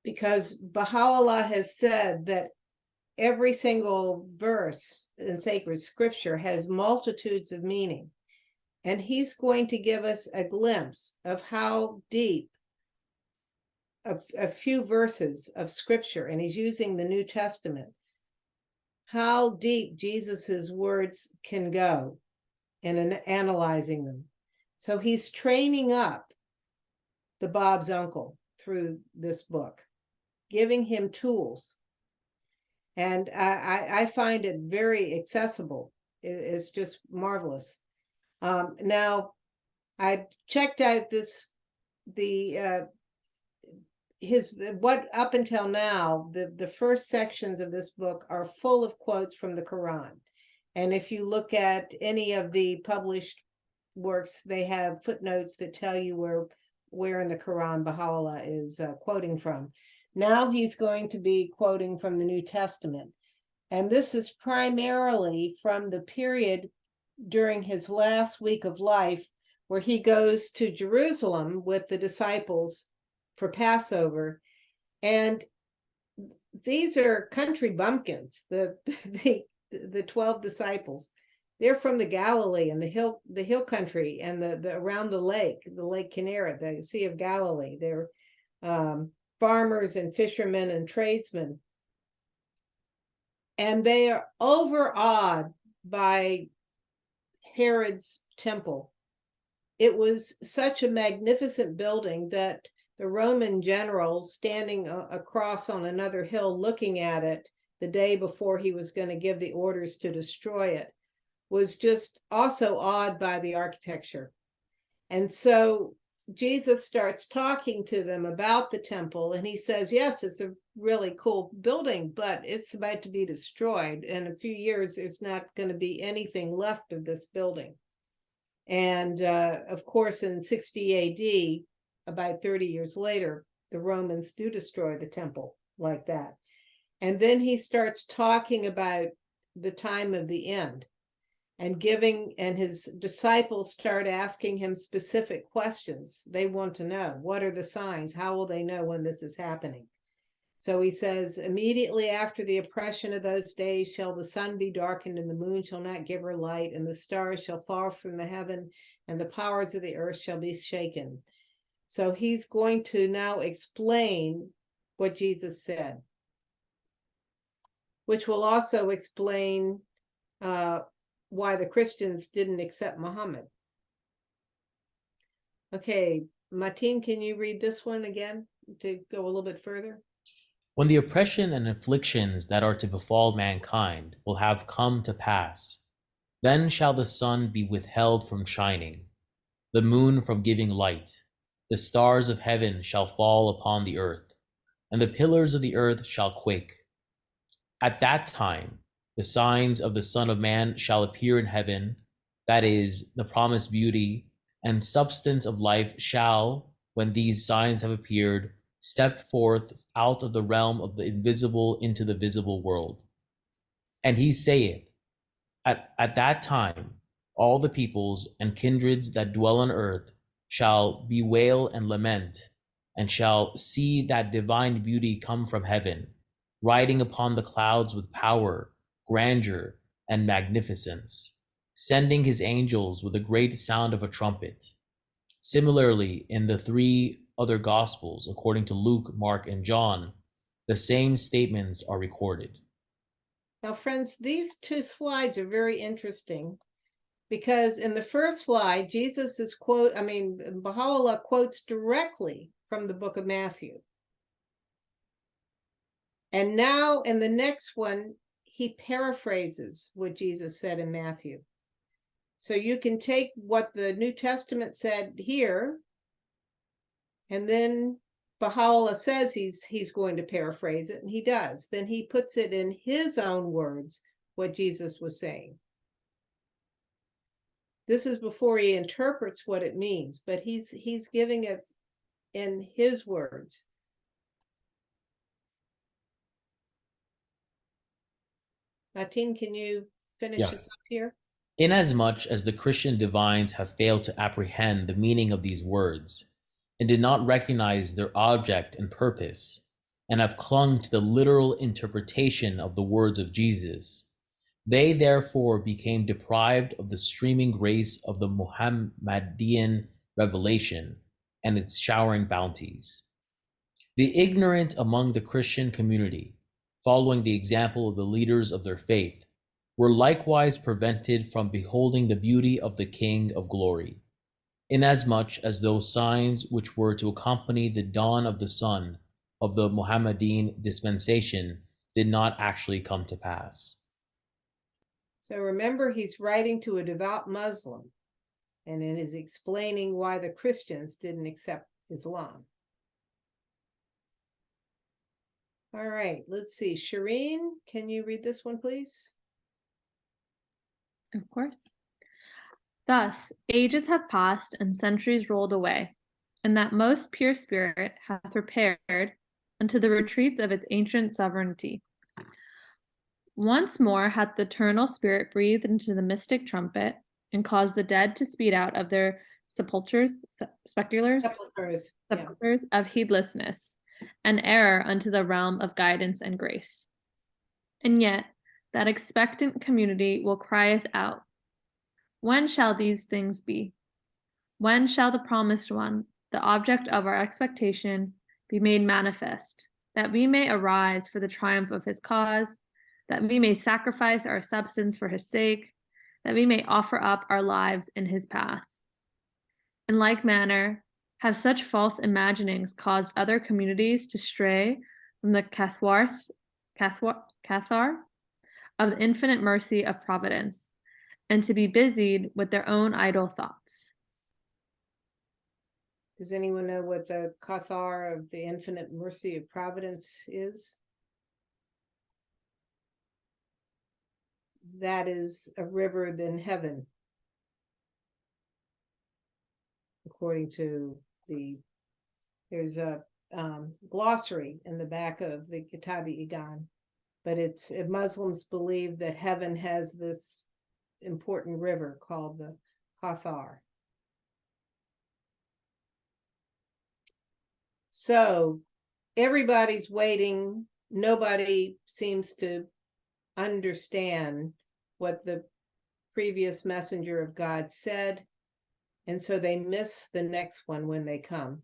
Because Baha'u'llah has said that every single verse in sacred scripture has multitudes of meaning. And he's going to give us a glimpse of how deep a few verses of scripture, and he's using the New Testament, how deep Jesus's words can go in analyzing them. So he's training up the Bob's uncle through this book, giving him tools. And I find it very accessible. It's just marvelous. Now, I checked out what up until now, the first sections of this book are full of quotes from the Quran. And if you look at any of the published works, they have footnotes that tell you where in the Quran Baha'u'llah is quoting from. Now he's going to be quoting from the New Testament. And this is primarily from the period during his last week of life, where he goes to Jerusalem with the disciples for Passover. And these are country bumpkins, the 12 disciples. They're from the Galilee and the hill country and the around the Lake Kinneret, the Sea of Galilee. They're farmers and fishermen and tradesmen. And they are overawed by Herod's temple. It was such a magnificent building that the Roman general, standing across on another hill looking at it the day before he was going to give the orders to destroy it, was just also awed by the architecture. And so Jesus starts talking to them about the temple, and he says, yes, it's a really cool building, but it's about to be destroyed. In a few years, there's not going to be anything left of this building. And of course, in 60 AD, about 30 years later, the Romans do destroy the temple like that. And then he starts talking about the time of the end, and his disciples start asking him specific questions. They want to know, what are the signs? How will they know when this is happening? So he says, immediately after the oppression of those days shall the sun be darkened, and the moon shall not give her light, and the stars shall fall from the heaven, and the powers of the earth shall be shaken. So he's going to now explain what Jesus said, which will also explain why the Christians didn't accept Muhammad. Okay, Martin, can you read this one again to go a little bit further? When the oppression and afflictions that are to befall mankind will have come to pass, then shall the sun be withheld from shining, the moon from giving light, the stars of heaven shall fall upon the earth, and the pillars of the earth shall quake. At that time, the signs of the Son of Man shall appear in heaven, that is, the promised beauty and substance of life shall, when these signs have appeared, step forth out of the realm of the invisible into the visible world. And he saith, at that time, all the peoples and kindreds that dwell on earth shall bewail and lament, and shall see that divine beauty come from heaven, riding upon the clouds with power, grandeur, and magnificence, sending his angels with a great sound of a trumpet. Similarly, in the three other Gospels, according to Luke, Mark, and John, the same statements are recorded. Now, friends, these two slides are very interesting because in the first slide, Baha'u'llah quotes directly from the book of Matthew. And now in the next one, he paraphrases what Jesus said in Matthew. So you can take what the New Testament said here, and then Baha'u'llah says he's going to paraphrase it, and he does. Then he puts it in his own words, what Jesus was saying. This is before he interprets what it means, but he's giving it in his words. Martin, can you finish Yeah. this up here? Inasmuch as the Christian divines have failed to apprehend the meaning of these words, and did not recognize their object and purpose, and have clung to the literal interpretation of the words of Jesus, they therefore became deprived of the streaming grace of the Muhammadan revelation and its showering bounties. The ignorant among the Christian community, following the example of the leaders of their faith, were likewise prevented from beholding the beauty of the King of Glory, inasmuch as those signs which were to accompany the dawn of the sun of the Muhammadan dispensation did not actually come to pass. So remember, he's writing to a devout Muslim, and it is explaining why the Christians didn't accept Islam. All right, let's see. Shireen, can you read this one, please? Of course. Thus, ages have passed and centuries rolled away, and that most pure spirit hath repaired unto the retreats of its ancient sovereignty. Once more hath the eternal spirit breathed into the mystic trumpet, and caused the dead to speed out of their sepulchres of heedlessness and error unto the realm of guidance and grace. And yet that expectant community will crieth out, when shall these things be? When shall the promised one, the object of our expectation, be made manifest, that we may arise for the triumph of his cause, that we may sacrifice our substance for his sake, that we may offer up our lives in his path? In like manner, have such false imaginings caused other communities to stray from the Cathar of the infinite mercy of providence, and to be busied with their own idle thoughts. Does anyone know what the Cathar of the infinite mercy of providence is? That is a river in heaven, according to there's a glossary in the back of the Kitáb-i-Íqán, but Muslims believe that heaven has this important river called the Cathar. So everybody's waiting. Nobody seems to understand what the previous messenger of God said, and so they miss the next one when they come,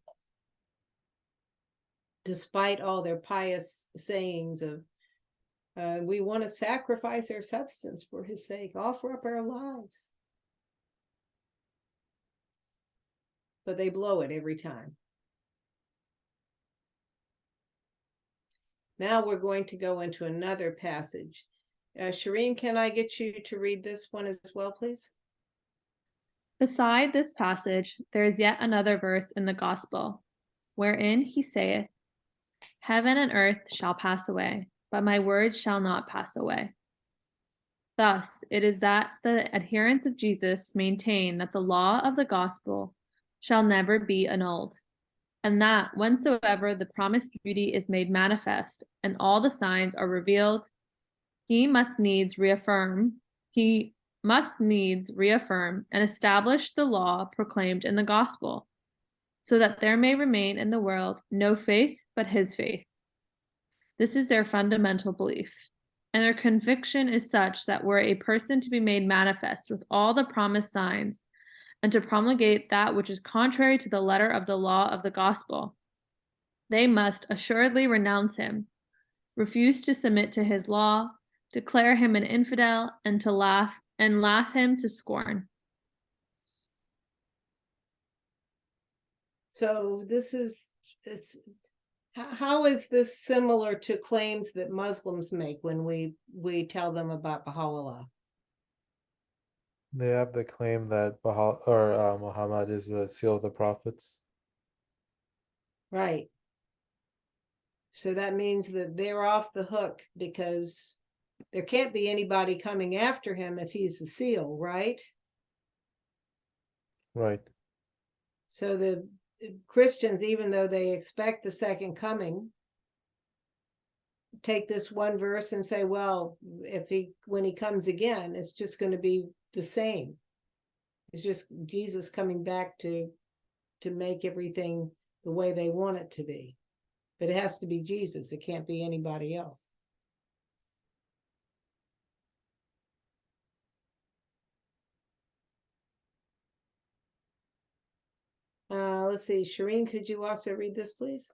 despite all their pious sayings of we want to sacrifice our substance for his sake, offer up our lives. But they blow it every time. Now we're going to go into another passage. Shireen, can I get you to read this one as well, please? Beside this passage, there is yet another verse in the Gospel, wherein he saith, Heaven and earth shall pass away, but my words shall not pass away. Thus, it is that the adherents of Jesus maintain that the law of the Gospel shall never be annulled, and that whensoever the promised beauty is made manifest and all the signs are revealed, he must needs reaffirm and establish the law proclaimed in the gospel, so that there may remain in the world no faith but his faith. This is their fundamental belief, and their conviction is such that were a person to be made manifest with all the promised signs, and to promulgate that which is contrary to the letter of the law of the gospel, they must assuredly renounce him, refuse to submit to his law, declare him an infidel, and to laugh him to scorn. So how is this similar to claims that Muslims make when we tell them about Baha'u'llah? They have the claim that Muhammad is the seal of the prophets. Right. So that means that they're off the hook because there can't be anybody coming after him if he's the seal, right? Right. So the Christians, even though they expect the second coming, take this one verse and say, well, when he comes again, it's just going to be the same. It's just Jesus coming back to make everything the way they want it to be. But it has to be Jesus. It can't be anybody else. Let's see. Shireen, could you also read this, please?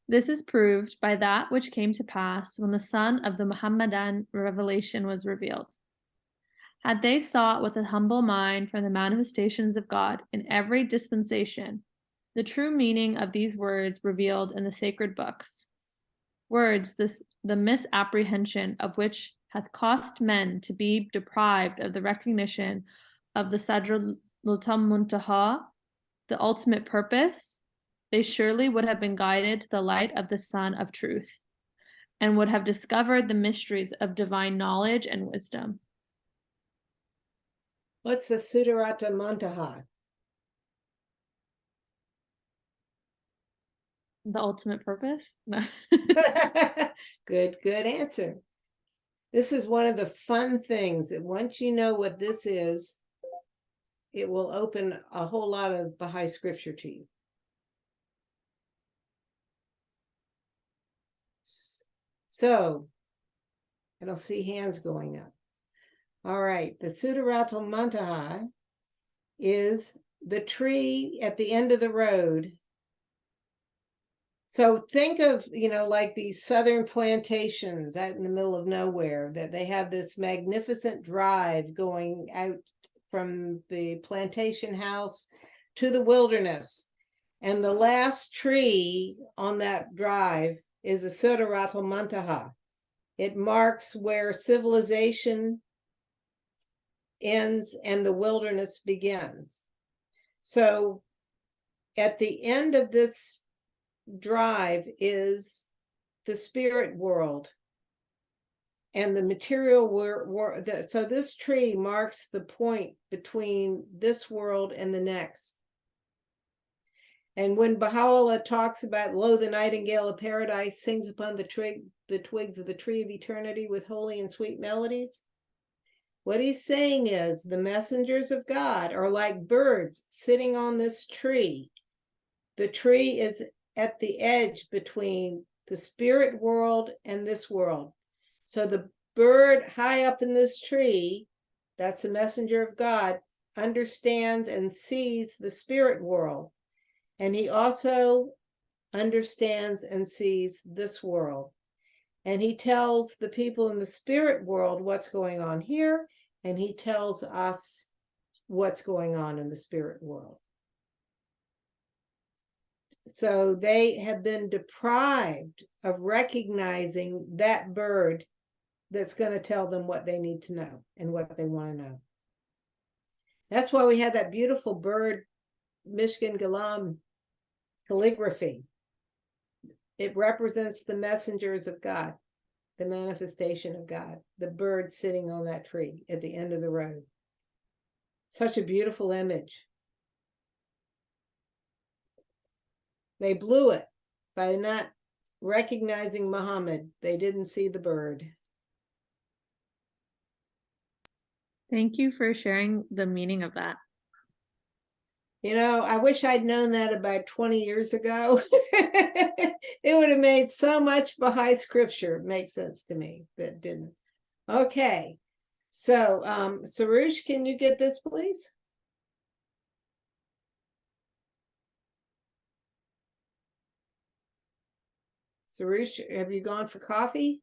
This is proved by that which came to pass when the son of the Muhammadan revelation was revealed. Had they sought with a humble mind from the manifestations of God in every dispensation, the true meaning of these words revealed in the sacred books, words the misapprehension of which hath cost men to be deprived of the recognition of the Sadratul Muntaha, the ultimate purpose, they surely would have been guided to the light of the Sun of Truth, and would have discovered the mysteries of divine knowledge and wisdom. What's the Sudarata Muntaha? The ultimate purpose? No. Good answer. This is one of the fun things that once you know what this is, it will open a whole lot of Baha'i scripture to you. So, I don't see hands going up. All right, the Sudaratul Muntaha is the tree at the end of the road. So think of, like these southern plantations out in the middle of nowhere, that they have this magnificent drive going out from the plantation house to the wilderness. And the last tree on that drive is a Sudaratul Muntaha. It marks where civilization ends and the wilderness begins. So at the end of this drive is the spirit world and the material world. So this tree marks the point between this world and the next. And when Baha'u'llah talks about, lo, the nightingale of paradise sings upon the twigs of the tree of eternity with holy and sweet melodies, what he's saying is the messengers of God are like birds sitting on this tree. The tree is at the edge between the spirit world and this world. So the bird high up in this tree, that's the messenger of God, understands and sees the spirit world. And he also understands and sees this world. And he tells the people in the spirit world what's going on here, and he tells us what's going on in the spirit world. So they have been deprived of recognizing that bird that's going to tell them what they need to know and what they want to know. That's why we had that beautiful bird, Mishkan Galam calligraphy. It represents the messengers of God, the manifestation of God, the bird sitting on that tree at the end of the road. Such a beautiful image. They blew it by not recognizing Muhammad. They didn't see the bird. Thank you for sharing the meaning of that. I wish I'd known that about 20 years ago. It would have made so much Baha'i scripture make sense to me, that didn't. Okay, so Sarush, can you get this, please? Sarush, have you gone for coffee?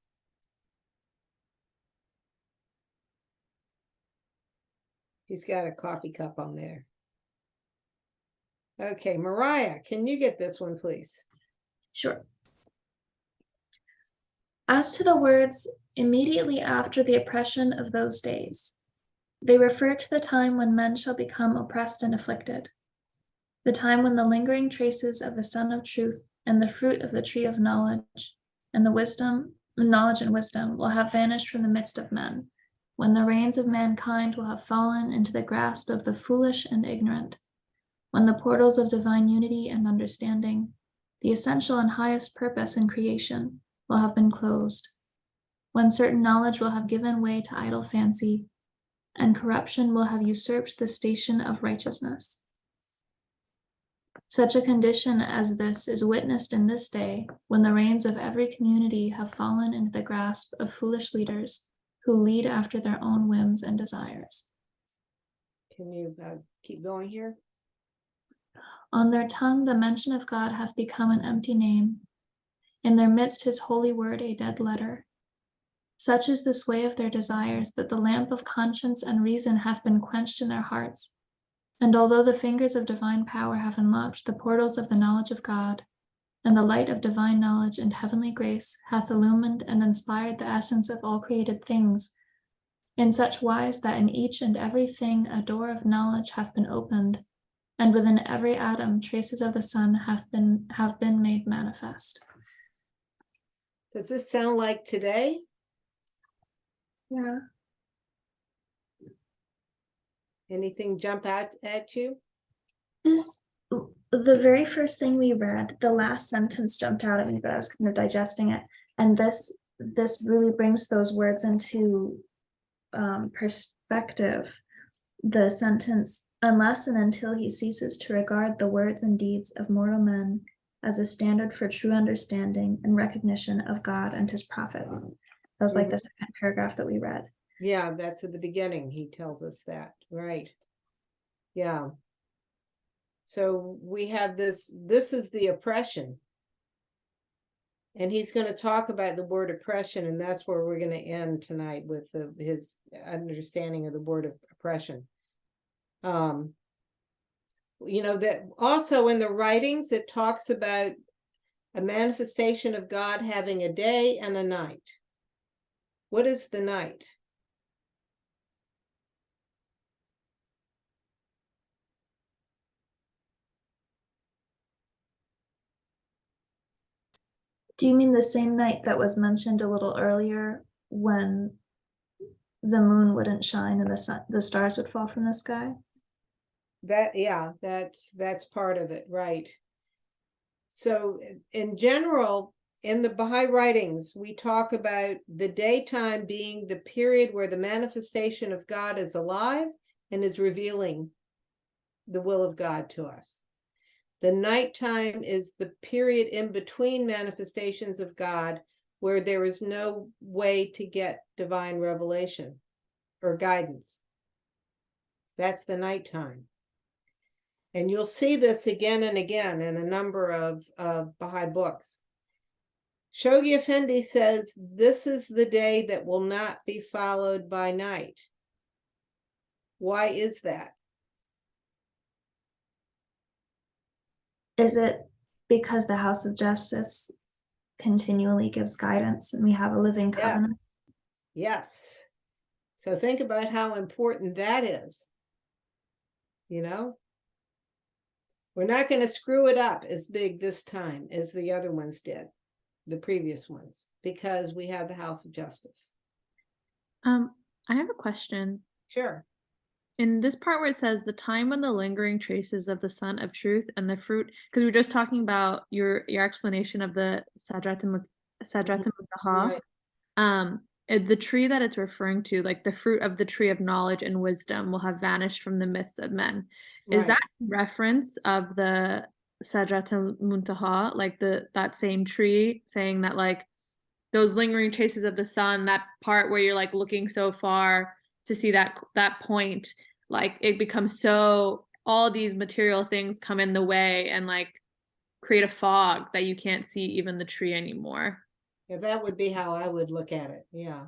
He's got a coffee cup on there. Okay, Mariah, can you get this one, please? Sure. As to the words immediately after the oppression of those days, they refer to the time when men shall become oppressed and afflicted, the time when the lingering traces of the Sun of Truth and the fruit of the tree of knowledge and knowledge and wisdom will have vanished from the midst of men, when the reins of mankind will have fallen into the grasp of the foolish and ignorant, when the portals of divine unity and understanding, the essential and highest purpose in creation, will have been closed, when certain knowledge will have given way to idle fancy, and corruption will have usurped the station of righteousness. Such a condition as this is witnessed in this day, when the reins of every community have fallen into the grasp of foolish leaders who lead after their own whims and desires. Can you keep going here? On their tongue the mention of God hath become an empty name, in their midst his holy word a dead letter. Such is the sway of their desires, that the lamp of conscience and reason hath been quenched in their hearts. And although the fingers of divine power have unlocked the portals of the knowledge of God, and the light of divine knowledge and heavenly grace hath illumined and inspired the essence of all created things, in such wise that in each and every thing a door of knowledge hath been opened, and within every atom traces of the sun have been made manifest. Does this sound like today? Yeah. Anything jump out at you? The very first thing we read, the last sentence jumped out at me, but I was kind of digesting it. And this really brings those words into perspective. The sentence, unless and until he ceases to regard the words and deeds of mortal men as a standard for true understanding and recognition of God and his prophets. That was like the second paragraph that we read. Yeah, that's at the beginning. He tells us that, right? Yeah. So we have this is the oppression. And he's going to talk about the word oppression, and that's where we're going to end tonight with his understanding of the word of oppression. You know, that also in the writings, it talks about a manifestation of God having a day and a night. What is the night? Do you mean the same night that was mentioned a little earlier when the moon wouldn't shine and the stars would fall from the sky? That's part of it, right? So in general, in the Baha'i writings, we talk about the daytime being the period where the manifestation of God is alive and is revealing the will of God to us. The nighttime is the period in between manifestations of God where there is no way to get divine revelation or guidance. That's the nighttime. And you'll see this again and again in a number of Baha'i books. Shoghi Effendi says, this is the day that will not be followed by night. Why is that? Is it because the House of Justice continually gives guidance and we have a living covenant? Yes. So think about how important that is. You know, we're not going to screw it up as big this time as the other ones did, the previous ones, because we have the House of Justice. I have a question. Sure. In this part where it says the time when the lingering traces of the Sun of Truth and the fruit, because we were just talking about your explanation of the Sadrat al-Muntaha, the tree that it's referring to, like the fruit of the tree of knowledge and wisdom will have vanished from the midst of men. Is that reference of the Sadrat al-Muntaha, like that same tree, saying that like those lingering traces of the sun, that part where you're like looking so far to see that point, like it becomes so, all these material things come in the way and like create a fog that you can't see even the tree anymore? Yeah, that would be how I would look at it. Yeah.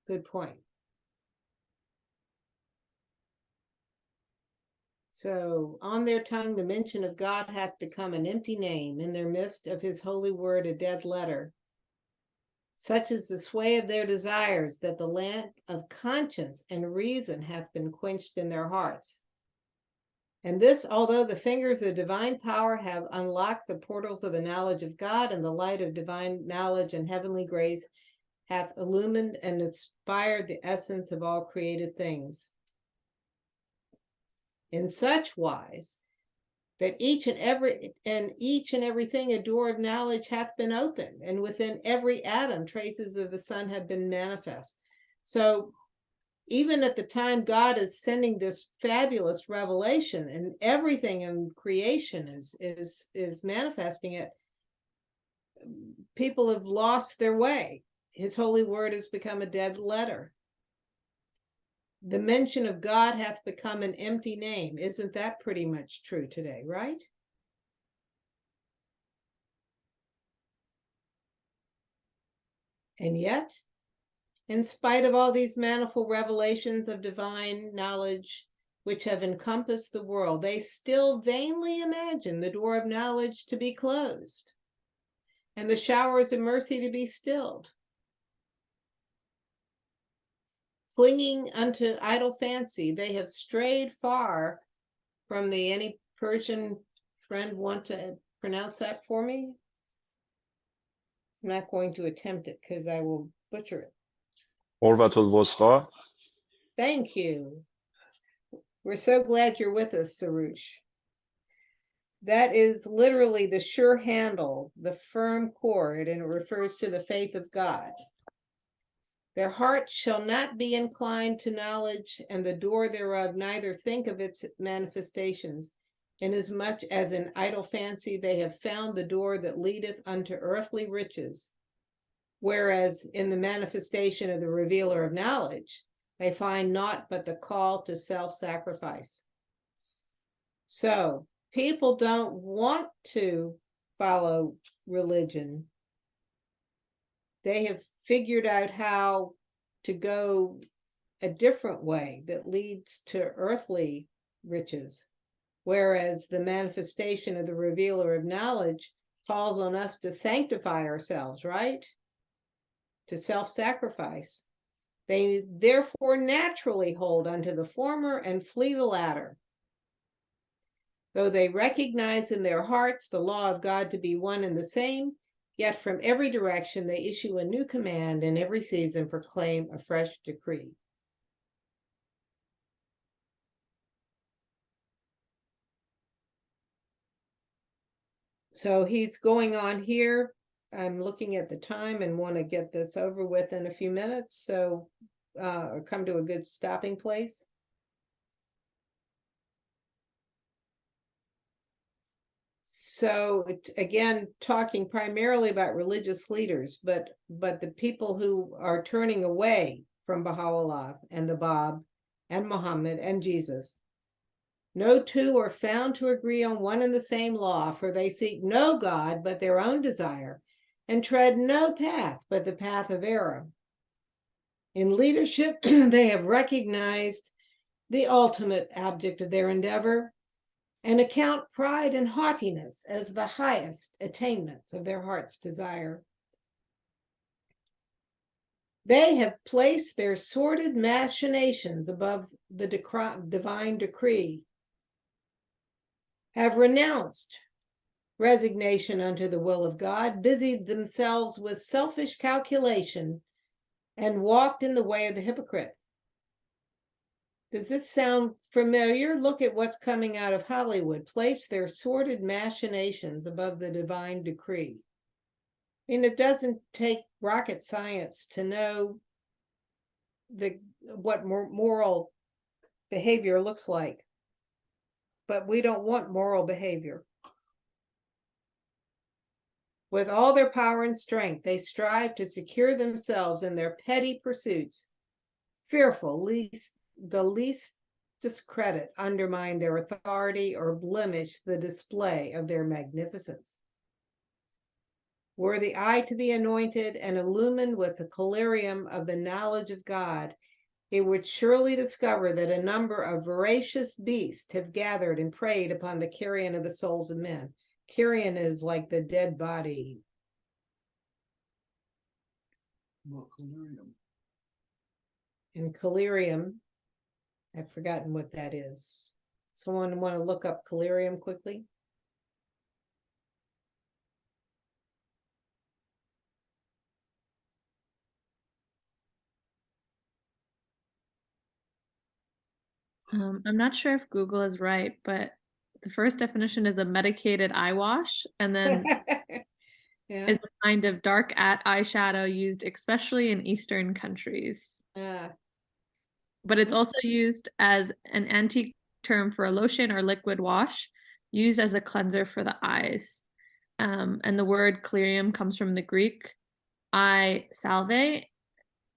Good point. So, on their tongue the mention of God hath become an empty name, in their midst of his holy word a dead letter. Such is the sway of their desires, that the lamp of conscience and reason hath been quenched in their hearts. And this, although the fingers of divine power have unlocked the portals of the knowledge of God, and the light of divine knowledge and heavenly grace hath illumined and inspired the essence of all created things. In such wise that each and everything a door of knowledge hath been opened, and within every atom traces of the sun have been manifest. So even at the time God is sending this fabulous revelation, and everything in creation is manifesting it, people have lost their way. His holy word has become a dead letter. The mention of God hath become an empty name. Isn't that pretty much true today, right? And yet, in spite of all these manifold revelations of divine knowledge which have encompassed the world, they still vainly imagine the door of knowledge to be closed and the showers of mercy to be stilled. Clinging unto idle fancy, they have strayed far from any Persian friend want to pronounce that for me? I'm not going to attempt it because I will butcher it. Orvatul Vosra. Thank you. We're so glad you're with us, Sarush. That is literally the sure handle, the firm cord, and it refers to the faith of God. Their heart shall not be inclined to knowledge, and the door thereof neither think of its manifestations, inasmuch as in idle fancy they have found the door that leadeth unto earthly riches, whereas in the manifestation of the revealer of knowledge, they find naught but the call to self-sacrifice. So people don't want to follow religion. They have figured out how to go a different way that leads to earthly riches, whereas the manifestation of the revealer of knowledge calls on us to sanctify ourselves, right? To self-sacrifice. They therefore naturally hold unto the former and flee the latter. Though they recognize in their hearts the law of God to be one and the same, yet from every direction they issue a new command, and every season proclaim a fresh decree. So he's going on here. I'm looking at the time and want to get this over with in a few minutes, so come to a good stopping place. So again, talking primarily about religious leaders, but the people who are turning away from Baha'u'llah and the Bab and Muhammad and Jesus. No two are found to agree on one and the same law, for they seek no God but their own desire, and tread no path but the path of error. In leadership, they have recognized the ultimate object of their endeavor, and account pride and haughtiness as the highest attainments of their heart's desire. They have placed their sordid machinations above the divine decree, have renounced resignation unto the will of God, busied themselves with selfish calculation, and walked in the way of the hypocrite. Does this sound familiar? Look at what's coming out of Hollywood. Place their sordid machinations above the divine decree. I mean, it doesn't take rocket science to know what moral behavior looks like. But we don't want moral behavior. With all their power and strength, they strive to secure themselves in their petty pursuits, fearful lest the least discredit undermine their authority or blemish the display of their magnificence. Were the eye to be anointed and illumined with the collyrium of the knowledge of God, it would surely discover that a number of voracious beasts have gathered and preyed upon the carrion of the souls of men. Carrion is like the dead body. Well, collyrium. And collyrium, I've forgotten what that is. Someone want to look up collyrium quickly? I'm not sure if Google is right, but the first definition is a medicated eye wash, and then Yeah. is a kind of dark eyeshadow used especially in Eastern countries. But it's also used as an antique term for a lotion or liquid wash used as a cleanser for the eyes. And the word collyrium comes from the Greek eye salve.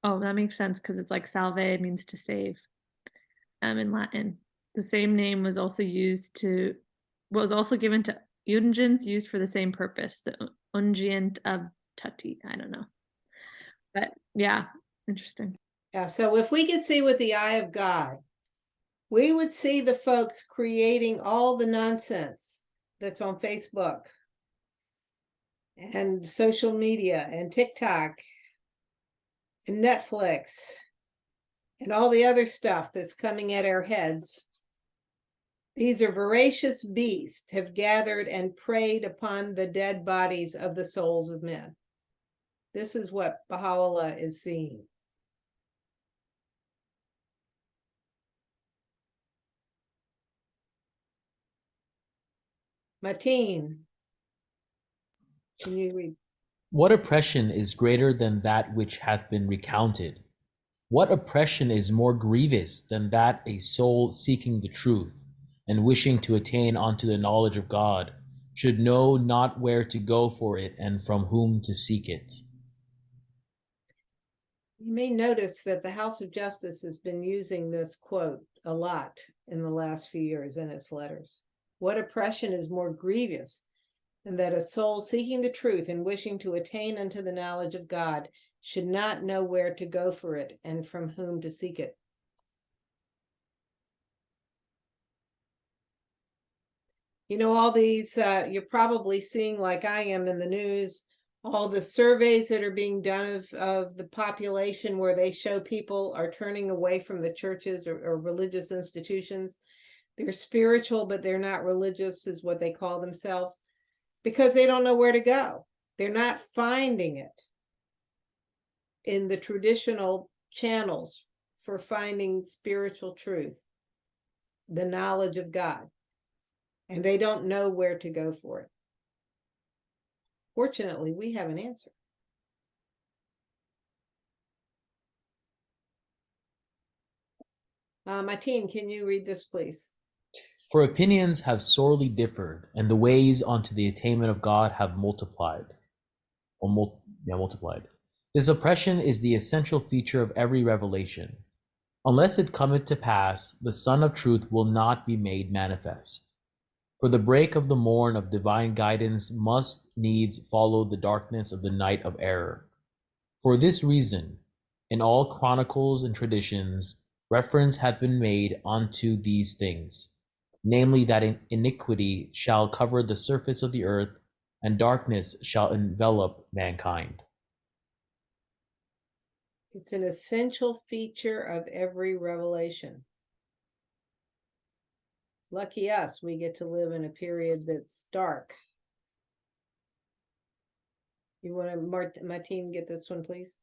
Oh, that makes sense because it's like salve means to save. In Latin. The same name was also given to unguents used for the same purpose, the ungient of Tutti. I don't know. But yeah, interesting. Yeah, so if we could see with the eye of God, we would see the folks creating all the nonsense that's on Facebook and social media and TikTok and Netflix and all the other stuff that's coming at our heads. These are voracious beasts have gathered and preyed upon the dead bodies of the souls of men. This is what Baha'u'llah is seeing. Mateen, can you read? What oppression is greater than that which hath been recounted? What oppression is more grievous than that a soul seeking the truth and wishing to attain unto the knowledge of God should know not where to go for it and from whom to seek it? You may notice that the House of Justice has been using this quote a lot in the last few years in its letters. What oppression is more grievous than that a soul seeking the truth and wishing to attain unto the knowledge of God should not know where to go for it and from whom to seek it? You know, all these, you're probably seeing, like I am in the news, all the surveys that are being done of the population where they show people are turning away from the churches or religious institutions. They're spiritual, but they're not religious, is what they call themselves, because they don't know where to go. They're not finding it in the traditional channels for finding spiritual truth, the knowledge of God, and they don't know where to go for it. Fortunately, we have an answer. Mateen, can you read this, please? For opinions have sorely differed, and the ways unto the attainment of God have multiplied. Multiplied. This oppression is the essential feature of every revelation. Unless it cometh to pass, the Sun of Truth will not be made manifest. For the break of the morn of divine guidance must needs follow the darkness of the night of error. For this reason, in all chronicles and traditions, reference hath been made unto these things, namely that iniquity shall cover the surface of the earth, and darkness shall envelop mankind. It's an essential feature of every revelation. Lucky us, we get to live in a period that's dark. You want to, Mateen, get this one, please?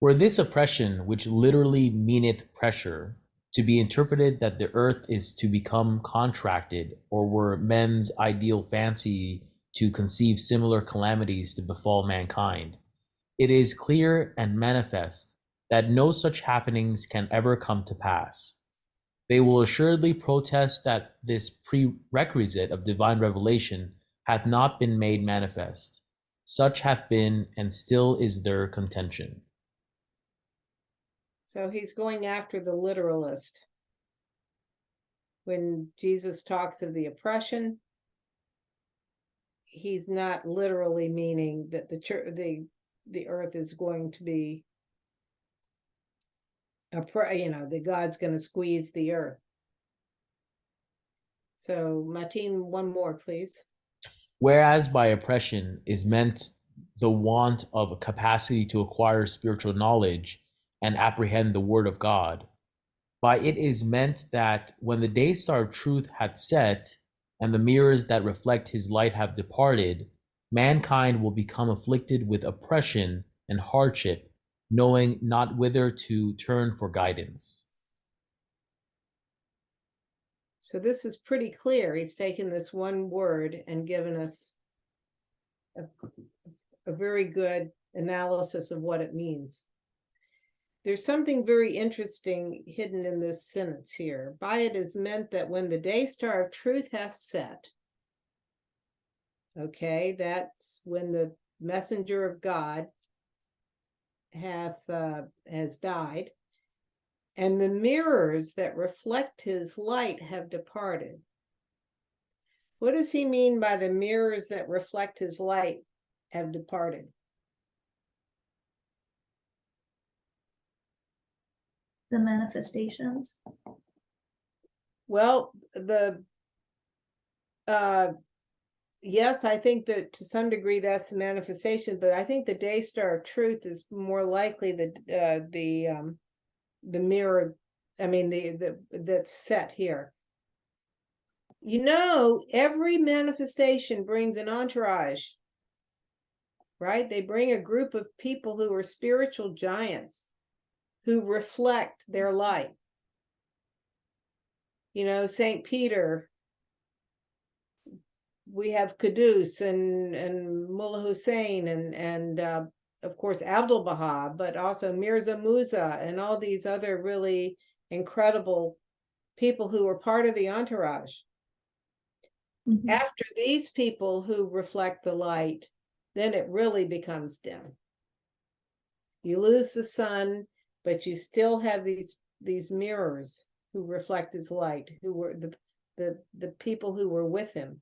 Were this oppression, which literally meaneth pressure, to be interpreted that the earth is to become contracted, or were men's ideal fancy to conceive similar calamities to befall mankind, it is clear and manifest that no such happenings can ever come to pass. They will assuredly protest that this prerequisite of divine revelation hath not been made manifest. Such hath been and still is their contention. So he's going after the literalist. When Jesus talks of the oppression, he's not literally meaning that the earth is going to be that God's going to squeeze the earth. So Martin, one more, please. Whereas by oppression is meant the want of a capacity to acquire spiritual knowledge and apprehend the word of God, by it is meant that when the day star of truth hath set, and the mirrors that reflect his light have departed, mankind will become afflicted with oppression and hardship, knowing not whither to turn for guidance. So this is pretty clear. He's taken this one word and given us a very good analysis of what it means. There's something very interesting hidden in this sentence here. By it is meant that when the day star of truth hath set, okay, that's when the messenger of God has died, and the mirrors that reflect his light have departed. What does he mean by the mirrors that reflect his light have departed? The manifestations. Well, yes, I think that to some degree that's the manifestation, but I think the day star of truth is more likely the mirror. I mean, that's set here. Every manifestation brings an entourage, right? They bring a group of people who are spiritual giants who reflect their light. St. Peter, we have Qudus and Mullah Hussein and of course Abdul Baha, but also Mirza Musa and all these other really incredible people who were part of the entourage. Mm-hmm. After these people who reflect the light, then it really becomes dim. You lose the sun, but you still have these mirrors who reflect his light, who were the people who were with him.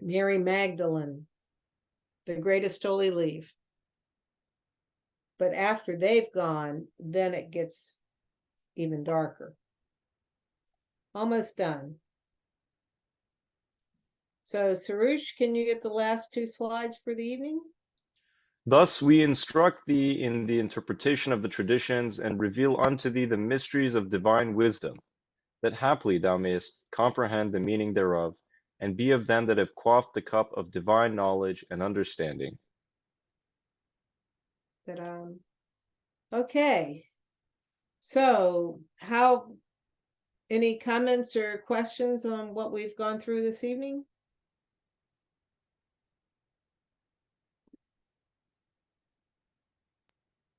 Mary Magdalene, the greatest holy leaf. But after they've gone, then it gets even darker. Almost done. So Sarush, can you get the last 2 slides for the evening? Thus we instruct thee in the interpretation of the traditions and reveal unto thee the mysteries of divine wisdom, that haply thou mayest comprehend the meaning thereof, and be of them that have quaffed the cup of divine knowledge and understanding. Okay. So any comments or questions on what we've gone through this evening?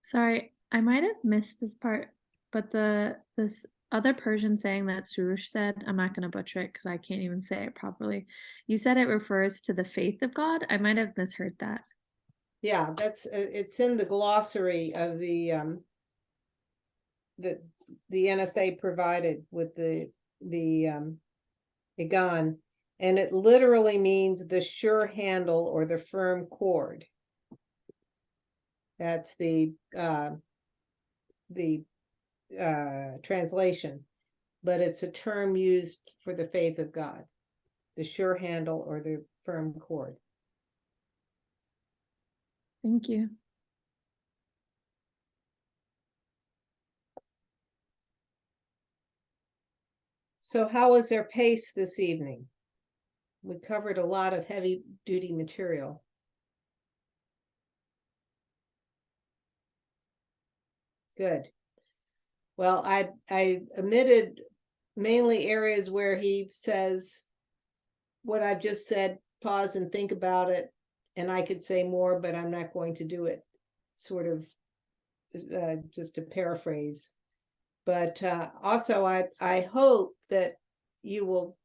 Sorry, I might have missed this part, but this other Persian saying that Surush said, I'm not going to butcher it because I can't even say it properly. You said it refers to the faith of God. I might have misheard that. Yeah, it's in the glossary of the NSA provided with the Íqán, and it literally means the sure handle or the firm cord. That's the translation, but it's a term used for the faith of God, the sure handle or the firm cord. Thank you. So how was their pace this evening? We covered a lot of heavy duty material. Good. Well, I omitted mainly areas where he says what I've just said, pause and think about it. And I could say more, but I'm not going to do it, sort of just to paraphrase. But also, I hope that you will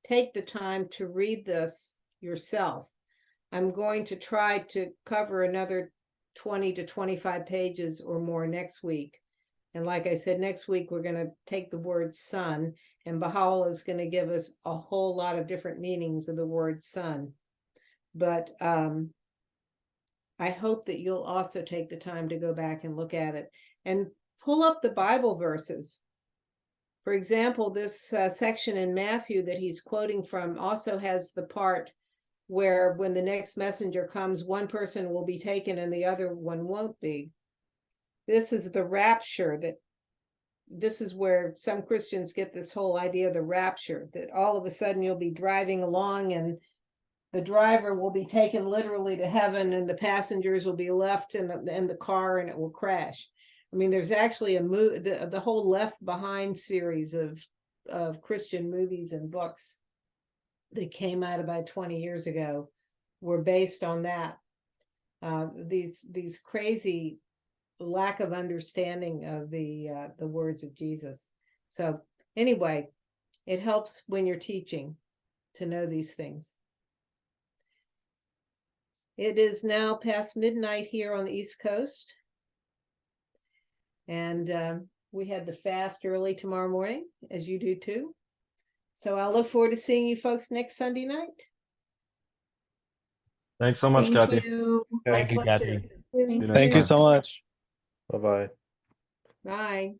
take the time to read this yourself. I'm going to try to cover another 20 to 25 pages or more next week. And like I said, next week, we're going to take the word sun And Baha'u'llah is going to give us a whole lot of different meanings of the word son. But I hope that you'll also take the time to go back and look at it and pull up the Bible verses. For example, this section in Matthew that he's quoting from also has the part where when the next messenger comes, one person will be taken and the other one won't be. This is the rapture. This is where some Christians get this whole idea of the rapture, that all of a sudden you'll be driving along and the driver will be taken literally to heaven and the passengers will be left in the car and it will crash. I mean, there's actually the whole Left Behind series of Christian movies and books that came out about 20 years ago were based on that. These crazy lack of understanding of the words of Jesus. So anyway, it helps when you're teaching to know these things. It is now past midnight here on the East Coast. And we had the fast early tomorrow morning, as you do too. So I'll look forward to seeing you folks next Sunday night. Thanks so much, Thank Kathy. you. My Thank you, pleasure. Kathy. See you next Thank you time. so much. Bye-bye. Bye.